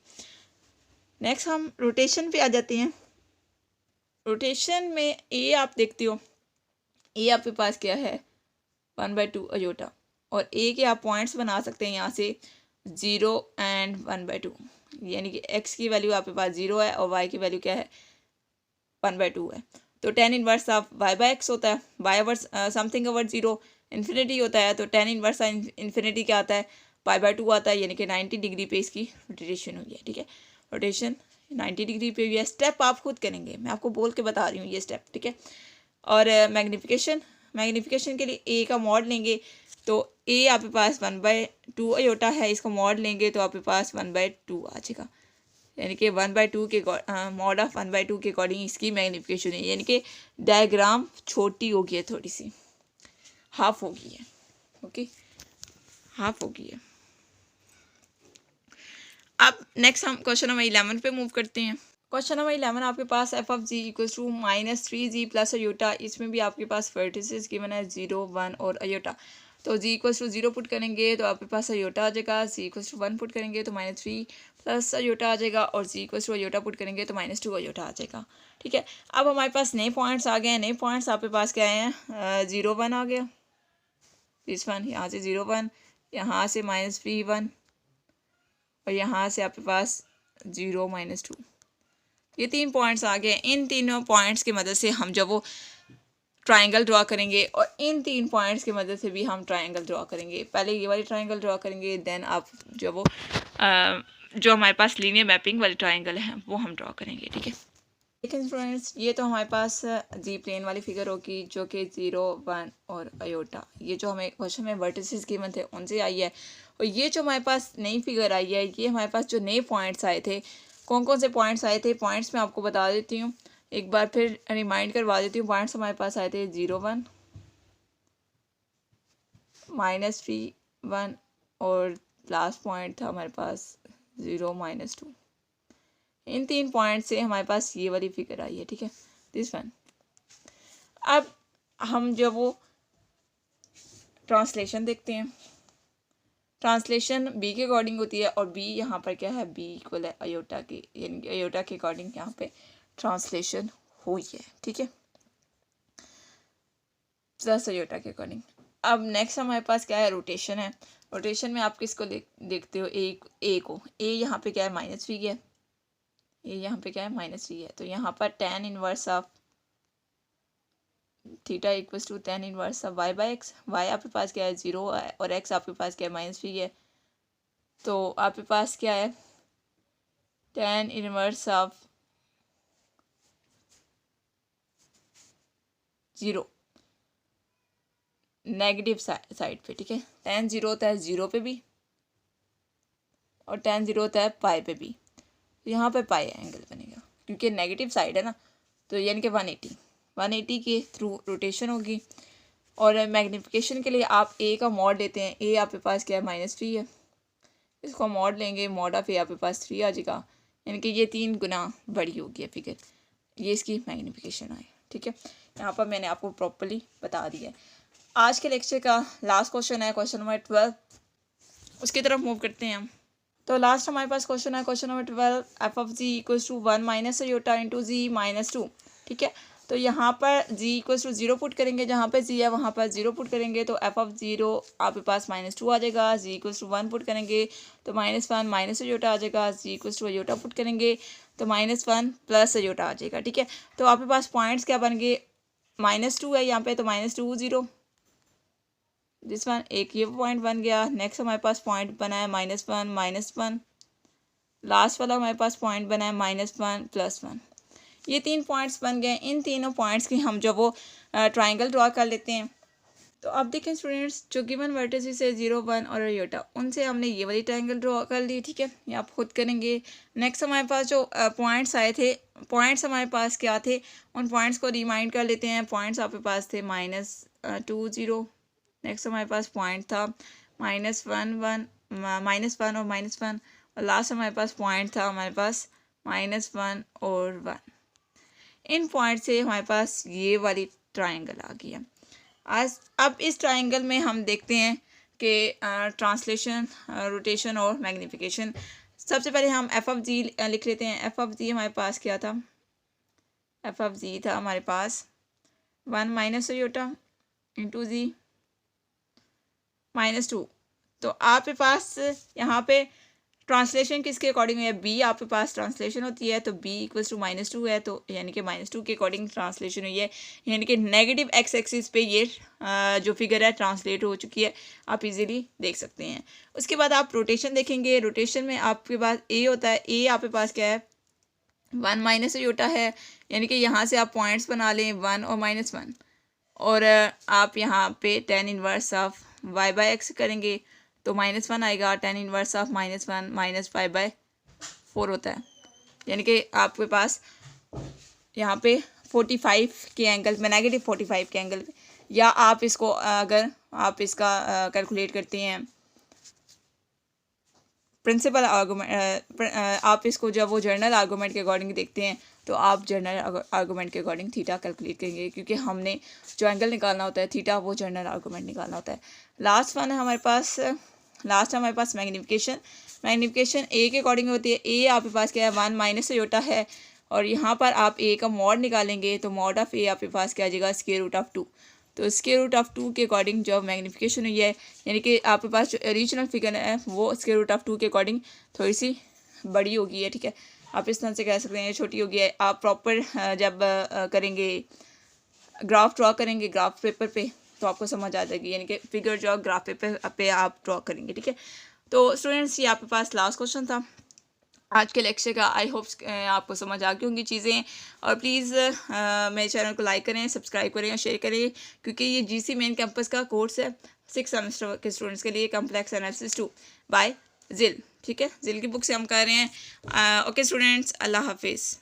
नेक्स्ट हम रोटेशन पे आ जाते हैं। रोटेशन में ए आप देखते हो, ए आपके पास क्या है 1/2 अयोटा, और ए के आप पॉइंट्स बना सकते हैं यहाँ से 0 एंड 1/2, यानी कि एक्स की वैल्यू आपके पास 0 है और वाई की वैल्यू क्या है 1/2 है। तो tan इनवर्स ऑफ y/x होता है, y over something over 0 infinity होता है। तो tan इनवर्स इन्फिनिटी क्या आता है, π/2 आता है, यानी कि 90 डिग्री पे इसकी रोटेशन हुई है, ठीक है। रोटेशन 90 डिग्री पे हुई है। स्टेप आप खुद करेंगे, मैं आपको बोल के बता रही हूँ ये स्टेप, ठीक है। और मैग्नीफिकेशन के लिए ए का मॉड लेंगे, तो ए आपके पास 1/2 अयोटा है, इसका मॉड लेंगे तो आपके पास 1/2 आ जाएगा, यानी कि 1/2 के मॉड ऑफ 1/2 के अकॉर्डिंग इसकी मैग्नीफिकेशन है, यानी कि डायग्राम छोटी हो गई है, थोड़ी सी हाफ हो गई है, ओके, हाफ हो गई है। अब नेक्स्ट हम क्वेश्चन नंबर 11 पे मूव करते हैं। क्वेश्चन नंबर 11 आपके पास F of ji equals to -3g plus iota. इसमें भी आपके पास वर्टिसेस गिवन है 0 1 और अयोटा। तो जी इक्वल्स टू 0 पुट करेंगे तो आपके पास अयोटा आ जाएगा, जी इक्वल्स टू 1 पुट करेंगे तो -3 प्लस अयोटा आ जाएगा, और जी इक्वल्स टू अयोटा पुट करेंगे तो -2 अयोटा आ जाएगा, ठीक है। अब हमारे पास नए पॉइंट्स आ गए हैं। नए पॉइंट्स आपके पास क्या हैं, 0 1 आ गया, दिस वन, यहाँ से 0 1, यहाँ से -3 1, और यहाँ से आपके पास 0 -2। ये 3 पॉइंट्स आ गए। इन तीनों पॉइंट्स की मदद से हम जब वो ट्रायंगल ड्रॉ करेंगे, और इन 3 पॉइंट्स की मदद से भी हम ट्रायंगल ड्रॉ करेंगे। पहले ये वाली ट्रायंगल ड्रॉ करेंगे, देन आप जब वो जो हमारे पास लीनियर मैपिंग वाली ट्रायंगल है वो हम ड्रॉ करेंगे, ठीक है। लेकिन स्टूडेंट्स, ये तो हमारे पास जी प्लेन वाली फिगर होगी जो कि 0 1 और अयोटा, ये जो हमें क्वेश्चन में वर्टिसेस गिवन थे उनसे आई है। और ये जो हमारे पास नई फिगर आई है, ये हमारे पास जो नए पॉइंट्स आए थे, कौन कौन से पॉइंट्स आए थे, पॉइंट्स मैं आपको बता देती हूँ, एक बार फिर रिमाइंड करवा देती हूँ। पॉइंट्स हमारे पास आए थे 0 1 -3 1, और लास्ट पॉइंट था हमारे पास 0 -2। इन 3 पॉइंट से हमारे पास ये वाली फिगर आई है, ठीक है, दिस वन। अब हम जब वो ट्रांसलेशन देखते हैं, ट्रांसलेशन बी के अकॉर्डिंग होती है, और बी यहाँ पर क्या है, बी इक्वल है अयोटा के, यानी कि अयोटा के अकॉर्डिंग यहाँ पे ट्रांसलेशन हुई है, ठीक है, प्लस अयोटा के अकॉर्डिंग। अब नेक्स्ट हमारे पास क्या है, रोटेशन है। रोटेशन में आप किसको देखते हो, ए को। ए यहाँ पे क्या है, -3 है, ये यहाँ पे क्या है, -3 है। तो यहाँ पर tan inverse of theta equals to tan inverse of y/x। y आपके पास क्या है, 0 है, और x आपके पास क्या है, -3 है। तो आपके पास क्या है, tan inverse of 0 negative side पे, ठीक है। tan 0 होता है 0 पे भी, और tan 0 होता है पाई पे भी। यहाँ पे पाई एंगल बनेगा क्योंकि नेगेटिव साइड है ना, तो यानी कि 180 के थ्रू रोटेशन होगी। और मैग्नीफिकेशन के लिए आप ए का मॉड लेते हैं। ए आपके पास क्या है, -3 है, इसको मॉड लेंगे, मॉड ऑफ ए आपके पास 3 आ जाएगा, यानी कि ये 3 गुना बड़ी होगी फिगर, ये इसकी मैग्नीफिकेशन आए, ठीक है। यहाँ पर मैंने आपको प्रॉपर्ली बता दिया है। आज के लेक्चर का लास्ट क्वेश्चन है क्वेश्चन नंबर 12, उसकी तरफ मूव करते हैं हम। तो लास्ट हमारे पास क्वेश्चन है question number 12, F of ji equals to 1 - iota into Z -2, ठीक है। तो यहाँ पर जी इक्वल्स टू 0 पुट करेंगे, जहाँ पे जी है वहाँ पर 0 पुट करेंगे, तो एफ ऑफ 0 आपके पास -2 आ जाएगा। जी इक्वल्स टू 1 पुट करेंगे तो -1 अयोटा आ जाएगा। जी इक्वल्स टू अयोटा पुट करेंगे तो -1 प्लस अयोटा आ जाएगा, ठीक है। तो आपके पास पॉइंट्स क्या बन गए, -2 है यहाँ पे, तो -2 0 दिस वन, एक ये पॉइंट बन गया। नेक्स्ट हमारे पास पॉइंट बना है -1 -1, लास्ट वाला हमारे पास पॉइंट बना है -1 +1। ये 3 पॉइंट्स बन गए। इन तीनों पॉइंट्स की हम जब वो ट्राइंगल ड्रॉ कर लेते हैं, तो अब देखें स्टूडेंट्स, जो गिवन वर्टिसेस है 0 1 और आयोटा, उनसे हमने ये वाली ट्राइंगल ड्रॉ कर ली, ठीक है, ये आप खुद करेंगे। नेक्स्ट हमारे पास जो पॉइंट्स आए थे, पॉइंट्स हमारे पास क्या थे, उन पॉइंट्स को रिमाइंड कर लेते हैं। पॉइंट्स आपके पास थे -2 0, नेक्स्ट हमारे पास पॉइंट था -1 1 -1 और -1, और लास्ट हमारे पास पॉइंट था हमारे पास -1 और 1। इन पॉइंट से हमारे पास ये वाली ट्राइंगल आ गई है। आज अब इस ट्राइंगल में हम देखते हैं कि ट्रांसलेशन, रोटेशन और मैग्नीफिकेशन। सबसे पहले हम एफ ऑफ जी लिख लेते हैं। एफ ऑफ जी हमारे पास क्या था, एफ ऑफ जी था हमारे पास 1 - आयोटा इंटू जी -2। तो आपके पास यहाँ पे ट्रांसलेशन किसके अकॉर्डिंग है, बी आपके पास ट्रांसलेशन होती है, तो बी इक्वल्स टू -2 है, तो यानी कि -2 के अकॉर्डिंग ट्रांसलेशन हुई है, यानी कि नेगेटिव एक्स एक्सिस पे ये जो फिगर है ट्रांसलेट हो चुकी है, आप इजीली देख सकते हैं। उसके बाद आप रोटेशन देखेंगे। रोटेशन में आपके पास ए होता है, ए आपके पास क्या है 1 - आयोटा है, यानी कि यहाँ से आप पॉइंट्स बना लें 1 और -1, और आप यहाँ पे tan इनवर्स ऑफ y/x करेंगे, तो -1 आएगा। tan इनवर्स ऑफ -1 -5/4 होता है, यानी कि आपके पास यहाँ पे 45 के एंगल में, -45 के एंगल पे, या आप इसको अगर आप इसका कैलकुलेट करते हैं प्रिंसिपल आर्गूमेंट, आप इसको जब वो जर्नल आर्गूमेंट के अकॉर्डिंग देखते हैं, तो आप जर्नल आर्गूमेंट के अकॉर्डिंग थीटा कैलकुलेट करेंगे, क्योंकि हमने जो एंगल निकालना होता है थीटा, वो जर्नल आर्गूमेंट निकालना होता है। लास्ट वन है हमारे पास, लास्ट हमारे पास मैग्नीफिकेशन। मैग्नीफिकेशन ए के अकॉर्डिंग होती है। ए आपके पास क्या है 1 - आयोटा है, और यहाँ पर आप ए का मॉड निकालेंगे, तो मॉड ऑफ ए आपके पास क्या आ जाएगा √2। तो √2 के अकॉर्डिंग जो मैग्नीफिकेशन हुई है, यानी कि आपके पास जो ओरिजिनल फिगर है वो √2 के अकॉर्डिंग थोड़ी सी बड़ी होगी है, ठीक है, आप इस तरह से कह सकते हैं छोटी होगी है। आप प्रॉपर जब करेंगे ग्राफ ड्रॉ करेंगे ग्राफ पेपर पे, तो आपको समझ आ जाएगी, यानी कि फिगर जो ग्राफ पेपर पे आप ड्रॉ करेंगे, ठीक है। तो स्टूडेंट्स, ये आपके पास लास्ट क्वेश्चन था आज के लेक्चर का। आई होप आपको समझ आ गई होंगी चीज़ें, और प्लीज़ मेरे चैनल को लाइक करें, सब्सक्राइब करें और शेयर करें, क्योंकि ये जीसी मेन कैंपस का कोर्स है 6 सेमेस्टर के स्टूडेंट्स के लिए, कम्प्लेक्स एनालिसिस 2 बाय जिल, ठीक है, जिल की बुक से हम कर रहे हैं। ओके स्टूडेंट्स, अल्लाह हाफिज़।